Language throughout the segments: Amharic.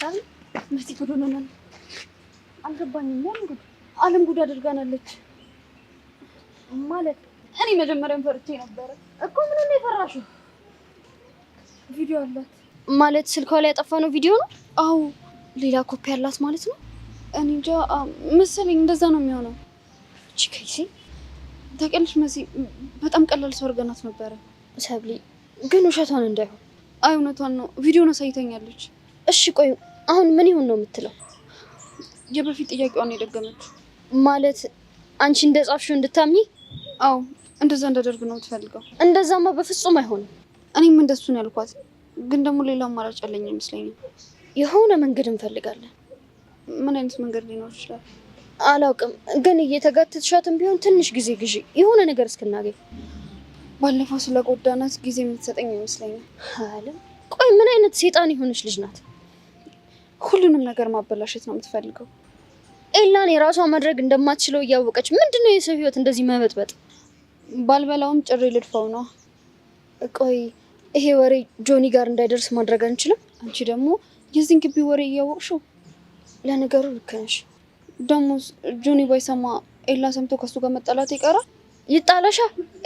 አይ መሲ ጉድ ሆነናል። አልገባኝም። አለም ጉድ አድርጋናለች ማለት እኔ መጀመሪያም ፈርቼ ነበረ እኮ። ምን ነው የፈራሽው? ቪዲዮ አላት ማለት ስልኳ ላይ ያጠፋነው ቪዲዮ ነው? አዎ። ሌላ ኮፒ አላት ማለት ነው? እኔ እንጃ መሰለኝ እንደዛ ነው የሚሆነው። እቺ ከይሲ ታውቂያለሽ መሲ በጣም ቀላል ሰው አድርገናት ነበረ። ሰብሊ ግን ውሸቷን እንዳይሆን። አይ እውነቷን ነው። ቪዲዮን አሳይተኛለች። እሺ ቆይ አሁን ምን ይሁን ነው የምትለው? የበፊት ጥያቄዋን የደገመችው ማለት አንቺ እንደጻፍሽው እንድታምኚ? አዎ እንደዛ እንዳደርግ ነው የምትፈልገው። እንደዛማ በፍጹም አይሆንም። እኔም እንደሱ ነው ያልኳት፣ ግን ደግሞ ሌላ አማራጭ አለኝ ይመስለኛል። የሆነ መንገድ እንፈልጋለን። ምን አይነት መንገድ ሊኖር ይችላል? አላውቅም፣ ግን እየተጋተትሻትም ቢሆን ትንሽ ጊዜ ግዢ፣ የሆነ ነገር እስክናገኝ። ባለፈው ስለጎዳናት ጊዜ የምትሰጠኝ ይመስለኛል። አለም ቆይ ምን አይነት ሴጣን የሆነች ልጅ ናት? ሁሉንም ነገር ማበላሸት ነው የምትፈልገው። ኤላን የራሷ ማድረግ እንደማትችለው እያወቀች ምንድነው የሰው ህይወት እንደዚህ መበጥበጥ? ባልበላውም ጭሬ ልድፋው ነው። ቆይ ይሄ ወሬ ጆኒ ጋር እንዳይደርስ ማድረግ አንችልም? አንቺ ደግሞ የዚህን ግቢ ወሬ እያወቅሽው። ለነገሩ ልክ ነሽ። ደግሞ ጆኒ ባይሰማ ኤላ ሰምቶ ከሱ ጋር መጣላት ይቀራል። ይጣላሻ።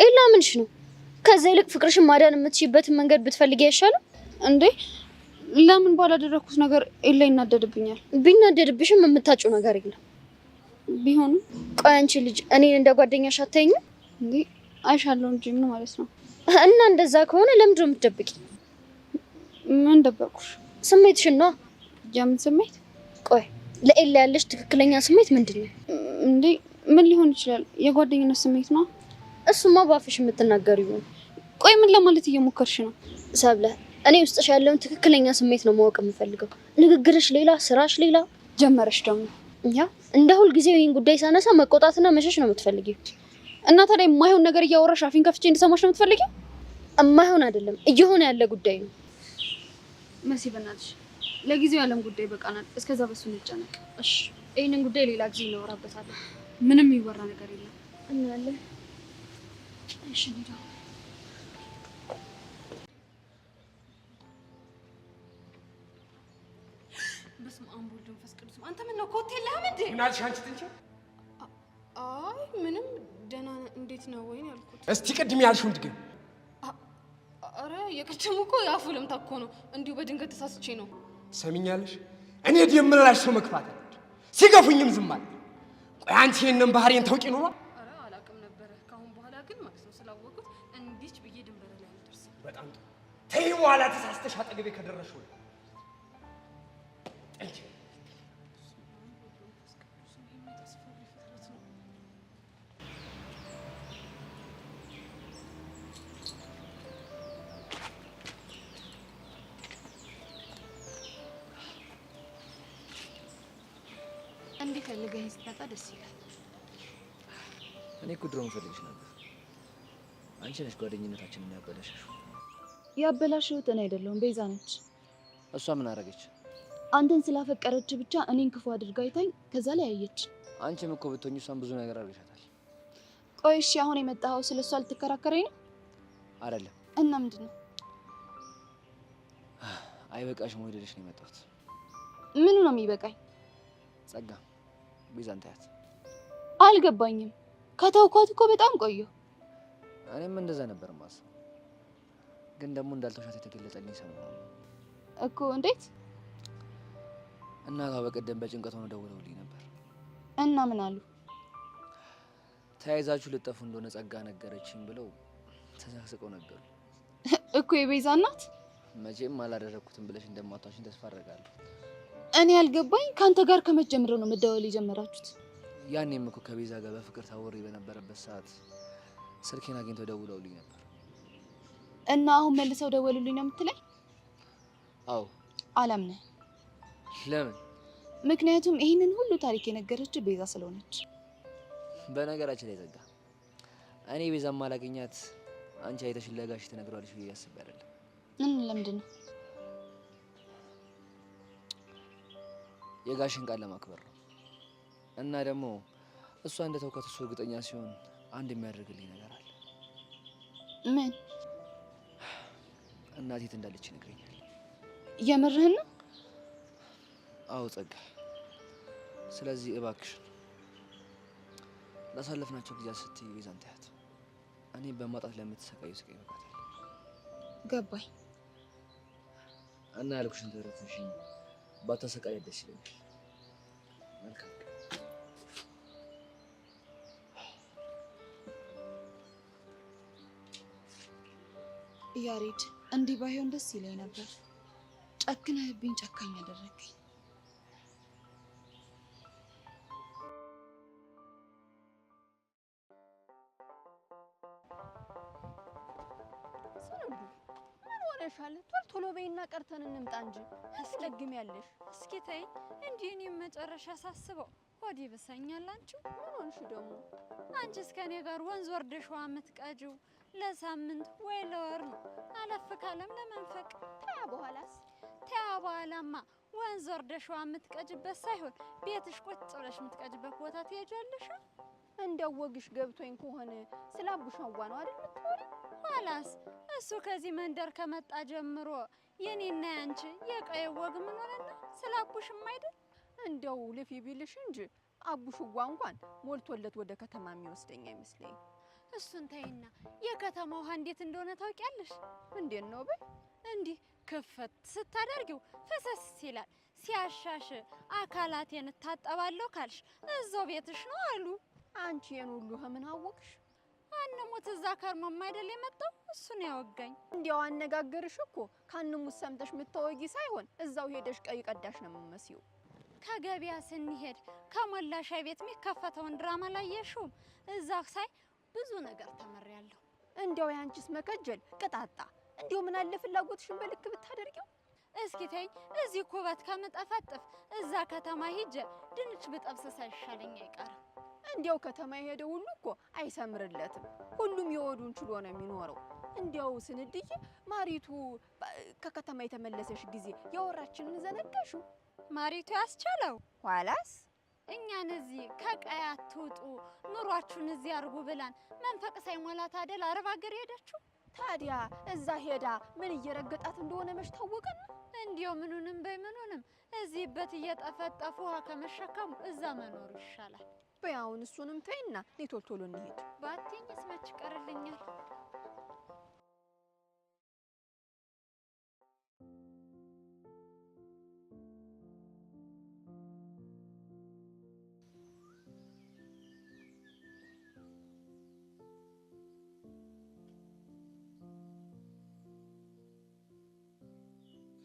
ኤላ ምንሽ ነው? ከዛ ይልቅ ፍቅርሽን ማዳን የምትችይበትን መንገድ ብትፈልጊ አይሻልም እንዴ? ለምን ባላደረኩት ነገር ኤላ ይናደድብኛል? ቢናደድብሽም የምታጭው ነገር የለም። ቢሆንም ቆይ አንቺ ልጅ እኔን እንደ ጓደኛሽ አታይኝም እንዴ? አይሻለሁ እንጂ ምን ማለት ነው? እና እንደዛ ከሆነ ለምንድን ነው የምትደብቂ? ምን ደበቁሽ? ስሜትሽን ነው። የምን ስሜት? ቆይ ለኤላ ያለሽ ትክክለኛ ስሜት ምንድን ነው እንዴ? ምን ሊሆን ይችላል? የጓደኝነት ስሜት ነው። እሱማ ባፍሽ የምትናገሪው ነው። ቆይ ምን ለማለት እየሞከርሽ ነው? ሰብለ እኔ ውስጥሽ ያለውን ትክክለኛ ስሜት ነው ማወቅ የምፈልገው። ንግግርሽ ሌላ፣ ስራሽ ሌላ። ጀመረሽ ደግሞ። ያ እንደ ሁል ጊዜው ይሄን ጉዳይ ሳነሳ መቆጣትና መሸሽ ነው የምትፈልጊው። እና ታዲያ የማይሆን ነገር እያወራሽ አፊን ከፍቼ እንድሰማሽ ነው የምትፈልጊው? የማይሆን አይደለም እየሆነ ያለ ጉዳይ ነው። መሲ በእናትሽ ለጊዜው ያለም ጉዳይ በቃናል። እስከዛ በሱ እንጨነቅ እሺ? ይሄንን ጉዳይ ሌላ ጊዜ እናወራበታለን። ምንም ይወራ ነገር የለም። እናያለን። እሺ ሄዳ በስመ አብ ወወልድ ወመንፈስ ቅዱስ። አንተ ምን ነው ኮቴ ለምን እንዴ? ምን አልሽ አንቺ ትንሽ? አይ ምንም ደህና እንዴት ነው ወይ ያልኩት። እስቲ ቅድም ያልሽውን ድገም። አረ የቅድሙ እኮ የአፉ ለምታ እኮ ነው። እንዲሁ በድንገት ተሳስቼ ነው። ሰሚኛለሽ? እኔ የምላሽ ሰው መክፋት ሲገፉኝም ዝም አለ። ቆይ አንቺ የነን ባህሪን ታውቂ ነው? አረ አላውቅም ነበረ። ካሁን በኋላ ግን ማለት ነው ስላወቁት እንዲች ብዬ ድንበር ላይ አልደርስም። በጣም ጥሩ። ተይ በኋላ ተሳስተሽ አጠገቤ ከደረሽ ወይ እንጂ እንዴ ፈልገኝ ስትመጣ ደስ ይላል። እኔ እኮ ድሮም ፈልግሽ ነበር። አንቺ ነሽ ጓደኝነታችንን ያበላሽሽው። ያበላሽሁት እኔ አይደለሁም ቤዛ ነች። እሷ ምን አደረገች? አንተን ስላፈቀረች ብቻ እኔን ክፉ አድርጋ አይታኝ ከዛ ላይ አየች። አንቺም እኮ ብትሆኚ እሷን ብዙ ነገር አድርገሻታል። ቆይ እሺ አሁን የመጣኸው ስለሷ ልትከራከረኝ ነው? አይደለም። እና ምንድን ነው? አይበቃሽም ወይ ልልሽ ነው የመጣሁት። ምኑ ነው የሚበቃኝ? ጸጋ ቤዛን ታያት። አልገባኝም። ከተውኳት እኮ በጣም ቆየሁ። እኔም እንደዛ ነበር ማሰብ፣ ግን ደግሞ እንዳልተውሻት የተገለጸልኝ ሰሞኑን እኮ። እንዴት? እናቷ በቀደም በጭንቀት ሆነው ደውለውልኝ ነበር። እና ምን አሉ? ተያይዛችሁ ልጠፉ እንደሆነ ጸጋ ነገረችኝ ብለው ተሳስቀው ነገሩ እኮ። የቤዛ እናት መቼም አላደረኩትም ብለሽ እንደማታውሽኝ ተስፋ አደርጋለሁ። እኔ ያልገባኝ ከአንተ ጋር ከመጀመሪያው ነው መደወል የጀመራችሁት? ያኔም እኮ ከቤዛ ጋር በፍቅር ታወሪ በነበረበት ሰዓት ስልኬን አግኝተው ደውለውልኝ ነበር። እና አሁን መልሰው ደወሉልኝ ነው የምትለኝ? አዎ። አላምነህ። ለምን? ምክንያቱም ይህንን ሁሉ ታሪክ የነገረችው ቤዛ ስለሆነች። በነገራችን ላይ ጸጋ፣ እኔ ቤዛ ማላገኛት አንቺ አይተሽ ለጋሽ ትነግሯለሽ ብዬ አስቤ አይደለም። ለምንድን ነው? የጋሽን ቃል ለማክበር ነው። እና ደግሞ እሷ እንደተውካት እሱ እርግጠኛ ሲሆን አንድ የሚያደርግልኝ ነገር አለ። ምን? እናቴት እንዳለች ይነግረኛል። የምርህን ነው? አዎ ጸጋ። ስለዚህ እባክሽን ላሳለፍናቸው ጊዜያት ስትይ ቤዛን ተያት። እኔ በማጣት ለምትሰቃዩ ስቃይ መቃት ገባኝ። እና ያልኩሽን ተረድተሽኝ ባታሰቃይ ደስ ይለኛል። መልካም ያሬድ፣ እንዲህ ባይሆን ደስ ይለኝ ነበር። ጨክነህብኝ ጨካኝ አደረገኝ። ምን ሆነሻል? ቶሎ በይና ቀርተን እንምጣ እንጂ አስለግሚያለሽ። እስኪ ተይ እንጂ እኔም መጨረሻ ሳስበው ሆዴ ብሰኛል። አንቺው ምን ሆንሽ ደግሞ? አንቺስ ከኔ ጋር ወንዝ ወርደሽ ውሃ የምትቀጂው ለሳምንት ወይ ለወር ነው፣ አለፍ ካለም ለመንፈቅ። ታያ በኋላስ? ታያ በኋላማ ወንዝ ወርደሽ ውሃ የምትቀጂበት ሳይሆን ቤትሽ ቁጭ ብለሽ የምትቀጂበት ቦታ ትሄጃለሽ። እንደው ወግሽ ገብቶኝ ከሆነ ስለ አቡሻዋ ነው አይደል የምትወሪ? ኋላስ እሱ ከዚህ መንደር ከመጣ ጀምሮ የኔና ያንቺ የቀይ ወግ ምን ሆነና ስለ አቡሽም አይደል? እንደው ልፊ ቢልሽ እንጂ አቡሽዋ እንኳን ሞልቶለት ወደ ከተማ የሚወስደኝ አይመስለኝ። እሱን ተይና የከተማ ውሃ እንዴት እንደሆነ ታውቂያለሽ? እንዴት ነው በይ? እንዲህ ክፍት ስታደርጊው ፈሰስ ይላል። ሲያሻሽ አካላቴን እታጠባለሁ ካልሽ እዛው ቤትሽ ነው አሉ። አንቺ የን ሁሉ ምን አወቅሽ? አንሙት እዛ ከርሞም አይደል የመጣው እሱ ነው ያወጋኝ። እንዲያው አነጋገርሽ እኮ ካንሙት ሰምተሽ የምታወጊ ሳይሆን እዛው ሄደሽ ቀይ ቀዳሽ ነው የምትመስዪው። ከገበያ ስንሄድ ከሞላ ሻይ ቤት የሚከፈተውን ድራማ ላየሽውም? እዛ ሳይ ብዙ ነገር ተመሪያለሁ። እንዲያው ያንቺስ መከጀል ቅጣጣ። እንዲያው ምን አለ ፍላጎትሽን በልክ ብታደርጊው። እስኪ ተይኝ፣ እዚህ ኩበት ከምጠፈጥፍ እዛ ከተማ ሂጄ ድንች ብጠብስ ሳይሻለኝ አይቀርም። እንዲያው ከተማ የሄደ ሁሉ እኮ አይሰምርለትም። ሁሉም የወዱን ችሎ ነው የሚኖረው። እንዲያው ስንድዬ ማሪቱ ከከተማ የተመለሰሽ ጊዜ ያወራችንን ዘነጋሽው? ማሪቱ ያስቻለው ኋላስ እኛን እዚህ ከቀያት ትውጡ ኑሯችሁን እዚህ አርጉ ብላን መንፈቅ ሳይሞላት አይደል አረብ ሀገር ሄዳችሁ? ታዲያ እዛ ሄዳ ምን እየረገጣት እንደሆነ መች ታወቀና? እንዲያው ምኑንም በምኑንም እዚህ በት እየጠፈጠፉ ውሃ ከመሸከሙ እዛ መኖሩ ይሻላል። በያውን እሱንም ተይና ቶሎ ቶሎ እንሂድ። ባትይኝስ መች ይቀርልኛል?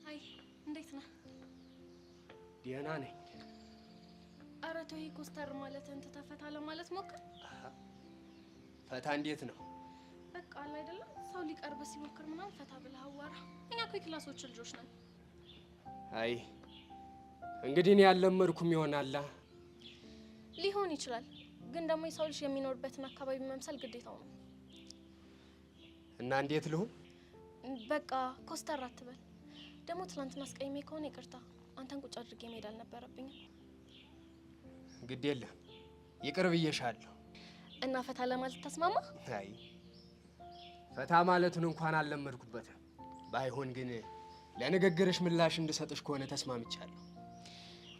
አይ እንዴት ነህ? ደህና ነኝ። ኧረ ተው ኮስተር ማለትን ተፈታ ለማለት ሞክር። ፈታ እንዴት ነው? በቃ አለ አይደለም ሰው ሊቀርብ ሲሞክር ምናምን ፈታ ብለህ አዋራ። እኛ እኮ የክላሶች ልጆች ነን። አይ እንግዲህ እኔ ያለመድኩም ይሆናል። ሊሆን ይችላል፣ ግን ደግሞ የሰው ልጅ የሚኖርበትን አካባቢ መምሰል ግዴታው ነው። እና እንዴት ልሁን? በቃ ኮስተር አትበል። ደግሞ ትናንትና አስቀይሜ ከሆነ ይቅርታ። አንተን ቁጭ አድርጌ መሄድ አልነበረብኝም። ግድ የለም ይቅር ብዬሻለሁ። እና ፈታ ለማለት ተስማማ? አይ ፈታ ማለቱን እንኳን አልለመድኩበትም። ባይሆን ግን ለንግግርሽ ምላሽ እንድሰጥሽ ከሆነ ተስማምቻለሁ።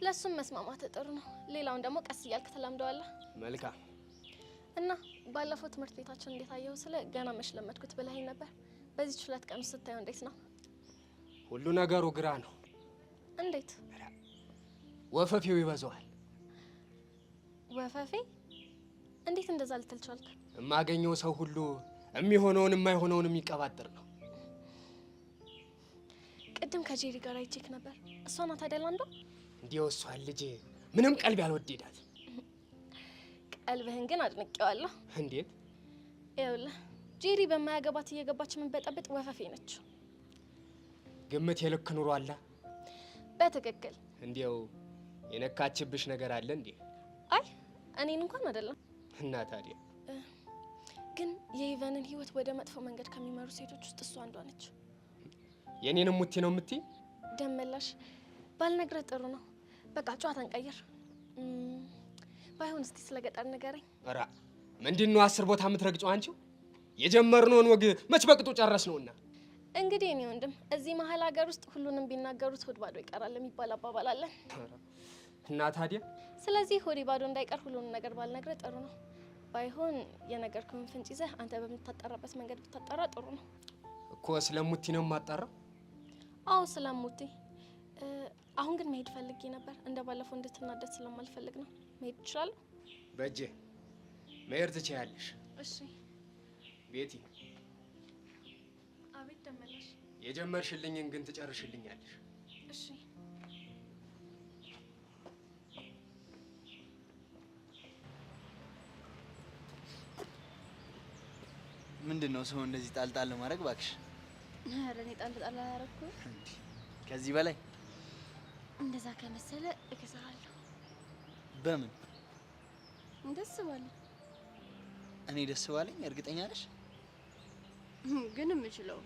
ለሱም መስማማት ጥሩ ነው። ሌላውን ደግሞ ቀስ እያልክ ተላምደዋለህ። መልካም። እና ባለፈው ትምህርት ቤታችን እንዴት አየው? ስለ ገና መች ለመድኩት ብለኸኝ ነበር። በዚህ ሁለት ቀን ስታየው እንዴት ነው? ሁሉ ነገሩ ግራ ነው። እንዴት? ወፈፌው ይበዛዋል። ወፈፌ? እንዴት እንደዛ ልትል ቻልክ? የማገኘው ሰው ሁሉ የሚሆነውን የማይሆነውን የሚቀባጥር ነው። ቅድም ከጄሪ ጋር አይቼክ ነበር። እሷ ናት አይደል አንዷ? እንዲያው እሷን ልጅ ምንም ቀልብ ያልወደዳት። ቀልብህን ግን አድንቄዋለሁ። እንዴት? ይኸውልህ ጄሪ በማያገባት እየገባች ምን በጠብጥ ወፈፌ ነች። ግምት የልክ ኑሮ አለ። በትክክል። እንዲያው የነካችብሽ ነገር አለ እንዴ? አይ እኔን እንኳን አይደለም። እና ታዲያ ግን የኢቨንን ህይወት ወደ መጥፎ መንገድ ከሚመሩ ሴቶች ውስጥ እሷ አንዷ ነች። የኔንም ሙቲ ነው የምትይ? ደመላሽ ባልነግረህ ጥሩ ነው። በቃ ጨዋታን ቀይር። ባይሆን እስቲ ስለ ገጠር ንገረኝ። ኧረ ምንድን ነው 10 ቦታ የምትረግጨው አንቺው? የጀመርነውን ወግ መች በቅጡ ጨረስ ነውና። እንግዲህ እኔ ወንድም እዚህ መሀል ሀገር ውስጥ ሁሉንም ቢናገሩት ሆድ ባዶ ይቀራል የሚባል አባባል አለ። እና ታዲያ ስለዚህ ሆዴ ባዶ እንዳይቀር ሁሉንም ነገር ባልነግርህ ጥሩ ነው። ባይሆን የነገርኩህን ፍንጭ ይዘህ አንተ በምታጣራበት መንገድ ብታጣራ ጥሩ ነው እኮ። ስለሙቲ ነው የማጣራው? አዎ ስለሙቲ። አሁን ግን መሄድ ፈልጌ ነበር። እንደ ባለፈው እንድትናደድ ስለማልፈልግ ነው። መሄድ እችላለሁ? በእጄ መሄድ ትችያለሽ። እሺ ቤቲ። አቤት ደመለሽ። የጀመርሽልኝን ግን ትጨርሽልኛለሽ። እሺ ምንድነው ሰው እንደዚህ ጣልጣል ማድረግ ባክሽ? ኧረ እኔ ጣልጣል አላደረኩም። ከዚህ በላይ እንደዛ ከመሰለ እገዛለሁ። በምን? ደስ ባለ። እኔ ደስ ባለኝ። እርግጠኛ ነሽ? ግን የምችለው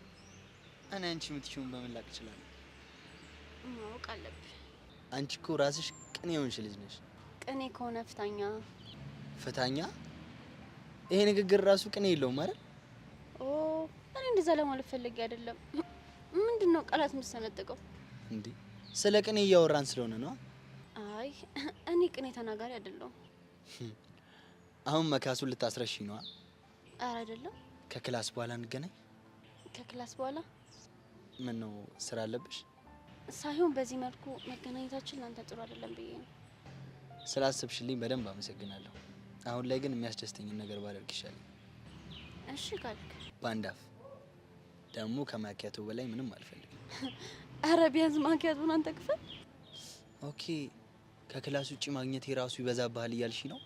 እኔ አንቺ የምትችይውን በምን ላቅ እችላለሁ? ማወቅ አለብሽ። አንቺ እኮ ራስሽ ቅኔ የሆንሽ ልጅ ነሽ። ቅኔ ከሆነ ፍታኛ። ፍታኛ? ይሄ ንግግር ራሱ ቅኔ የለውም አይደል? ኦ እኔ እንደዛ ለማለት ፈልጌ አይደለም። ምንድነው ቃላት የምትሰነጥቀው እንዴ? ስለ ቅኔ እያወራን ስለሆነ ነው። አይ እኔ ቅኔ ተናጋሪ አይደለሁም። አሁን መካሱን ልታስረሺ ነው? ኧረ አይደለም። ከክላስ በኋላ እንገናኝ። ከክላስ በኋላ? ምን ነው ስራ አለብሽ? ሳይሆን በዚህ መልኩ መገናኘታችን ላንተ ጥሩ አይደለም ብዬ ነው። ስላሰብሽልኝ በደንብ አመሰግናለሁ። አሁን ላይ ግን የሚያስደስተኝን ነገር ባደርግ ይሻላል። እሺ ካልክ። ባንዳፍ ደግሞ ከማኪያቶ በላይ ምንም አልፈልግም። ኧረ ቢያንስ ማኪያቶን አንተ ክፈል። ኦኬ ከክላስ ውጪ ማግኘት የራሱ ይበዛብሃል እያልሽ ነው?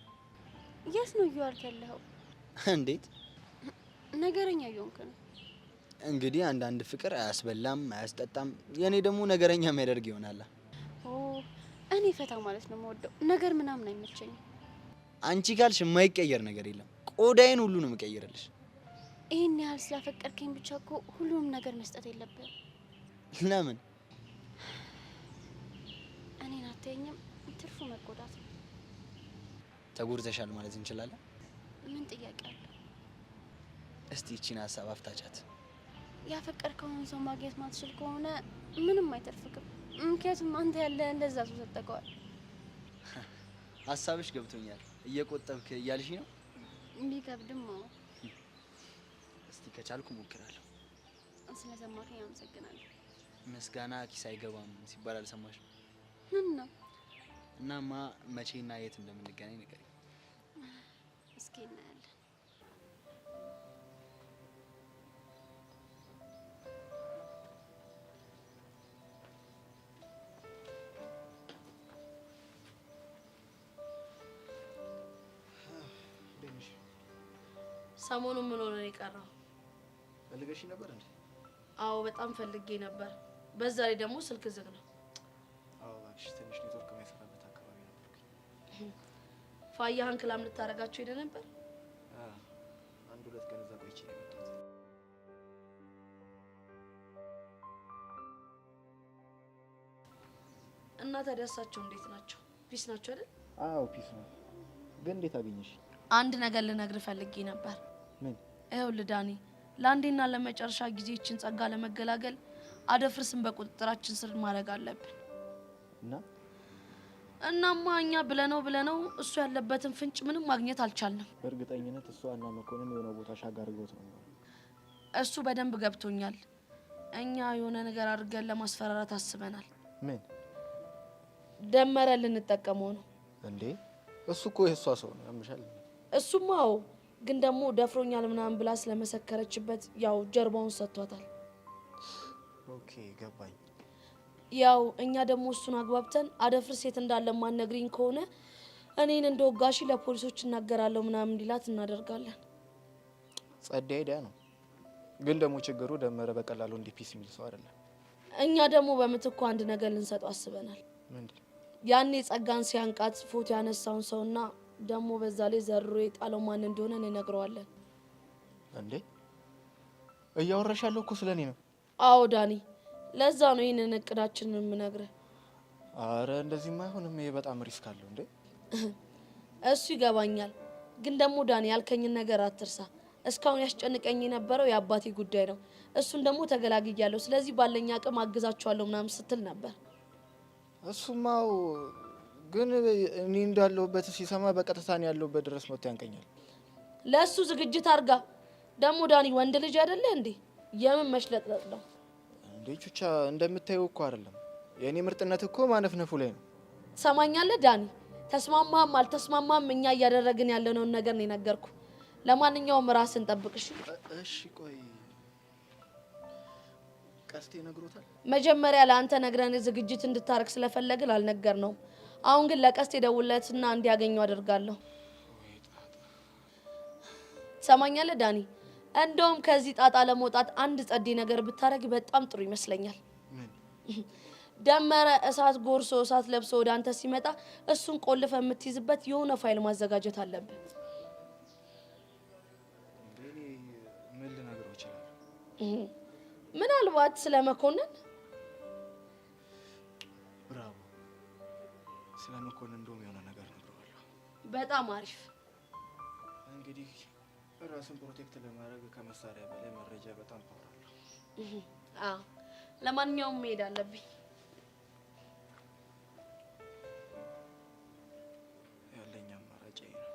የት ነው እየዋልክ ያለኸው? እንዴት ነገረኛ እየሆንክ ነው። እንግዲህ አንዳንድ ፍቅር አያስበላም አያስጠጣም፣ የኔ ደግሞ ነገረኛ የሚያደርግ ይሆናል። ኦ እኔ ፈታ ማለት ነው የምወደው፣ ነገር ምናምን አይመቸኝም። አንቺ ካልሽ የማይቀየር ነገር የለም። ቆዳዬን ሁሉ ነው የምቀይርልሽ። ይሄን ያህል ስላፈቀርከኝ ብቻ እኮ ሁሉንም ነገር መስጠት የለብህም። ለምን? እኔን አትየኝም፣ ትርፉ መጎዳት ነው። ተጎድተሻል ማለት እንችላለን? ምን ጥያቄ አለ? እስቲ እቺን ሀሳብ አፍታቻት። ያፈቀርከውን ሰው ማግኘት ማትችል ከሆነ ምንም አይተርፍክም። ምክንያቱም አንተ ያለ እንደዛ ሰው ሰጠቀዋል። ሀሳብሽ ገብቶኛል። እየቆጠብክ እያልሽ ነው? ቢከብድም ነው። እስቲ ከቻልኩ ሞክራለሁ። ስለሰማከኝ አመሰግናለሁ። ምስጋና ኪስ አይገባም ሲባል አልሰማሽም? ምን ነው? እናማ መቼና የት እንደምንገናኝ ንገሪኝ። እስኪ እናያለን። ሰሞኑን ምን ሆነ የቀረው? ፈልገሽ ነበር እንዴ? አዎ በጣም ፈልጌ ነበር። በዛ ላይ ደግሞ ስልክ ዝግ ነው። አዎ እባክሽ ትንሽ ኔትወርክ የማይሰራበት አካባቢ ነበርኩኝ። ፋያህን ክላም ልታረጋቸው ሄደ ነበር? አንድ ሁለት ቀን እዛ ቆይቼ ነው የመጣሁት። እና ታዲያ እሳቸው እንዴት ናቸው? ፒስ ናቸው አይደል? አዎ ፒስ ነው። ግን እንዴት አገኘሽ? አንድ ነገር ልነግርህ ፈልጌ ነበር። ምን? ይኸውልህ ዳኒ፣ ለአንዴና ለመጨረሻ ጊዜ ይህችን ጸጋ ለመገላገል አደፍርስን በቁጥጥራችን ስር ማድረግ አለብን። እናማ እኛ ብለነው እሱ ያለበትን ፍንጭ ምንም ማግኘት አልቻልንም። በእርግጠኝነት እሱ እና መኮንን የሆነ ቦታ ሻጋርገውት ነው። እሱ በደንብ ገብቶኛል። እኛ የሆነ ነገር አድርገን ለማስፈራራት አስበናል። ምን? ደመረ ልንጠቀመው ነው። እንዴ? እሱ እኮ የሷ ሰው ነው። ያምሻል። እሱማ አዎ፣ ግን ደግሞ ደፍሮኛል ምናምን ብላ ስለመሰከረችበት ያው ጀርባውን ሰጥቷታል። ኦኬ ገባኝ። ያው እኛ ደግሞ እሱን አግባብተን አደፍርስ የት እንዳለ ማነግሪኝ ከሆነ እኔን እንደወጋሽ ለፖሊሶች እናገራለሁ ምናምን እንዲላት እናደርጋለን። ጸዴ አይዲያ ነው። ግን ደግሞ ችግሩ ደመረ በቀላሉ እንዲህ ፒስ የሚል ሰው አይደለም። እኛ ደግሞ በምትኩ አንድ ነገር ልንሰጠው አስበናል። ምንድን? ያኔ ጸጋን ሲያንቃት ፎቶ ያነሳውን ሰውና ደግሞ በዛ ላይ ዘርሮ የጣለው ማን እንደሆነ እንነግረዋለን። እንዴ? እያወራሽ ያለው እኮ ስለኔ ነው። አዎ ዳኒ፣ ለዛ ነው ይሄንን እቅዳችንን የምነግርህ። አረ እንደዚህማ አይሆንም። ይሄ በጣም ሪስክ አለው። እንዴ? እሱ ይገባኛል። ግን ደግሞ ዳኒ ያልከኝን ነገር አትርሳ። እስካሁን ያስጨንቀኝ የነበረው የአባቴ ጉዳይ ነው። እሱን ደግሞ ተገላግያለሁ። ስለዚህ ባለኝ አቅም አግዛቸዋለሁ ምናምን ስትል ነበር። እሱማው ግን እኔ እንዳለሁበት ሲሰማ በቀጥታ ነው ያለሁበት ድረስ መጥቶ ያንቀኛል። ለእሱ ዝግጅት አድርጋ ደግሞ ዳኒ ወንድ ልጅ አይደለ እንዴ? የምን መሽለጥለጥ ነው እንዴ? ቹቻ እንደምታየው እኮ አይደለም። የእኔ ምርጥነት እኮ ማነፍነፉ ላይ ነው። ሰማኛለህ ዳኒ? ተስማማህም አልተስማማህም እኛ እያደረግን ያለነውን ነገር ነው የነገርኩ። ለማንኛውም ራስን ጠብቅ እሺ? እሺ ቆይ ቀስቴ ነግሮታል? መጀመሪያ ለአንተ ነግረን ዝግጅት እንድታረግ ስለፈለግን አልነገርነውም። አሁን ግን ለቀስቴ ደውለትና እንዲያገኘው አደርጋለሁ። ሰማኛለህ ዳኒ? እንደውም ከዚህ ጣጣ ለመውጣት አንድ ጸዴ ነገር ብታረግ በጣም ጥሩ ይመስለኛል። ደመረ እሳት ጎርሶ እሳት ለብሶ ወደ አንተ ሲመጣ እሱን ቆልፈ የምትይዝበት የሆነ ፋይል ማዘጋጀት አለብህ። ምን ልነግረው ይችላል? ምናልባት ስለመኮንን። ብራቮ። ስለመኮንን እንደውም የሆነ ነገር ነግረዋለሁ። በጣም አሪፍ። እንግዲህ ራስን ፕሮቴክት ለማድረግ ከመሳሪያ በላይ መረጃ በጣም ፓወር አለው። አዎ፣ ለማንኛውም መሄድ አለብኝ። ያለኝ አማራጭ ይሄ ነው።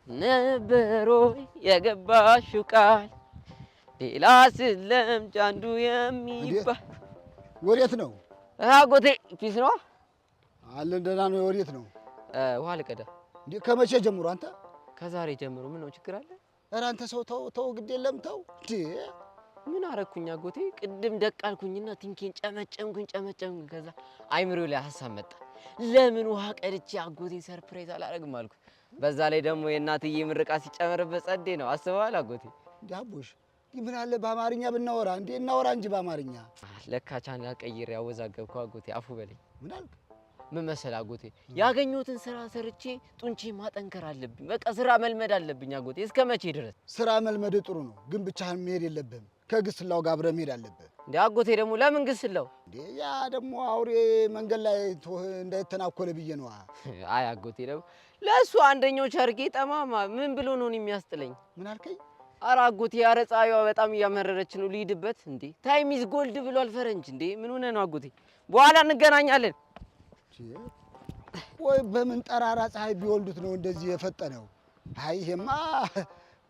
ነበሮ የገባሽው ቃል ሌላ ስለምጭ አንዱ የሚባል ወዴት ነው? አጎቴ ፒስ ነው አለን። ደህና ነው። ወዴት ነው? ውሃ ልቀዳ። እንዴ ከመቼ ጀምሮ አንተ? ከዛሬ ጀምሮ። ምን ነው ችግር አለ? ኧረ አንተ ሰው ተው ግድ የለም ተው። እንዴ ምን አረኩኝ አጎቴ? ቅድም ደቃልኩኝና ቲንኬን ጨመጨምኩኝ። ከዛ አይምሮዬ ላይ ሀሳብ መጣ። ለምን ውሃ ቀድቼ አጎቴ ሰርፕራይዝ አላረግም አልኩ። በዛ ላይ ደግሞ የእናትዬ ምርቃት ሲጨመርበት ጸዴ ነው። አስበዋል አጎቴ? እንዴ አቦሽ ምን አለ በአማርኛ ብናወራ? እንዴ እናወራ እንጂ በአማርኛ። ለካ ቻናል ቀይሬ ያወዛገብኩ አጎቴ። አፉ በለኝ። ምን አልክ? ምን መሰል አጎቴ፣ ያገኘሁትን ስራ ሰርቼ ጡንቼ ማጠንከር አለብኝ። በቃ ስራ መልመድ አለብኝ አጎቴ። እስከ መቼ ድረስ? ስራ መልመድ ጥሩ ነው፣ ግን ብቻህን መሄድ የለብህም። ከግስላው ጋር አብረህ መሄድ አለብህ። እንዴ አጎቴ ደግሞ ለምን ግስላው? እንዴ ያ ደግሞ አውሬ መንገድ ላይ እንዳይተናኮለ ብዬ ነው። አይ አጎቴ ደግሞ ለሱ አንደኛው ቸርጌ ጠማማ ምን ብሎ ነው የሚያስጥለኝ? ምን አልከኝ? ኧረ አጎቴ ኧረ ፀሐይዋ በጣም እያመረረች ነው። ልሂድበት። እንዴ ታይም ኢዝ ጎልድ ብሏል ፈረንጅ። እንዴ ምን ሆነ ነው አጎቴ? በኋላ እንገናኛለን። ወይ በምን ጠራራ ፀሐይ ቢወልዱት ነው እንደዚህ የፈጠነው? አይ ይሄማ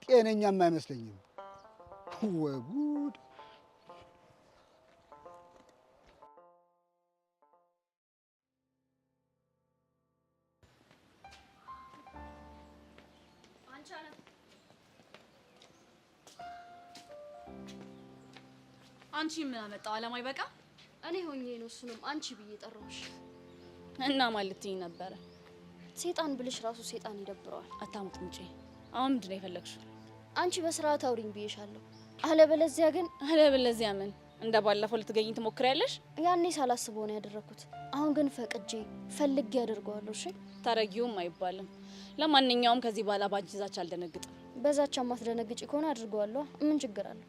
ጤነኛም አይመስለኝም። ወይ ጉድ! አንቺ ምን አመጣው? አለማይ በቃ እኔ ሆኜ ነው እሱንም አንቺ ብዬ ጠራሁሽ። እና ማለትኝ ነበረ። ሴጣን ብልሽ ራሱ ሴጣን ይደብረዋል። አታምጥምጪ። አሁን ምንድን ነው የፈለግሽው? አንቺ በስርዓት አውሪኝ ብዬሻለሁ። አለበለዚያ ግን አለበለዚያ ምን እንደ ባለፈው ልትገኝ ትሞክሪያለሽ? ያኔ ሳላስበው ነው ያደረኩት። አሁን ግን ፈቅጄ ፈልጌ ያደርገዋለሁ። እሺ ታረጊውም አይባልም። ለማንኛውም ከዚህ በኋላ ባንቺ ዛቻ አልደነግጥም። በዛቻ ማትደነግጪ ከሆነ አድርገዋለሁ። ምን ችግር አለው?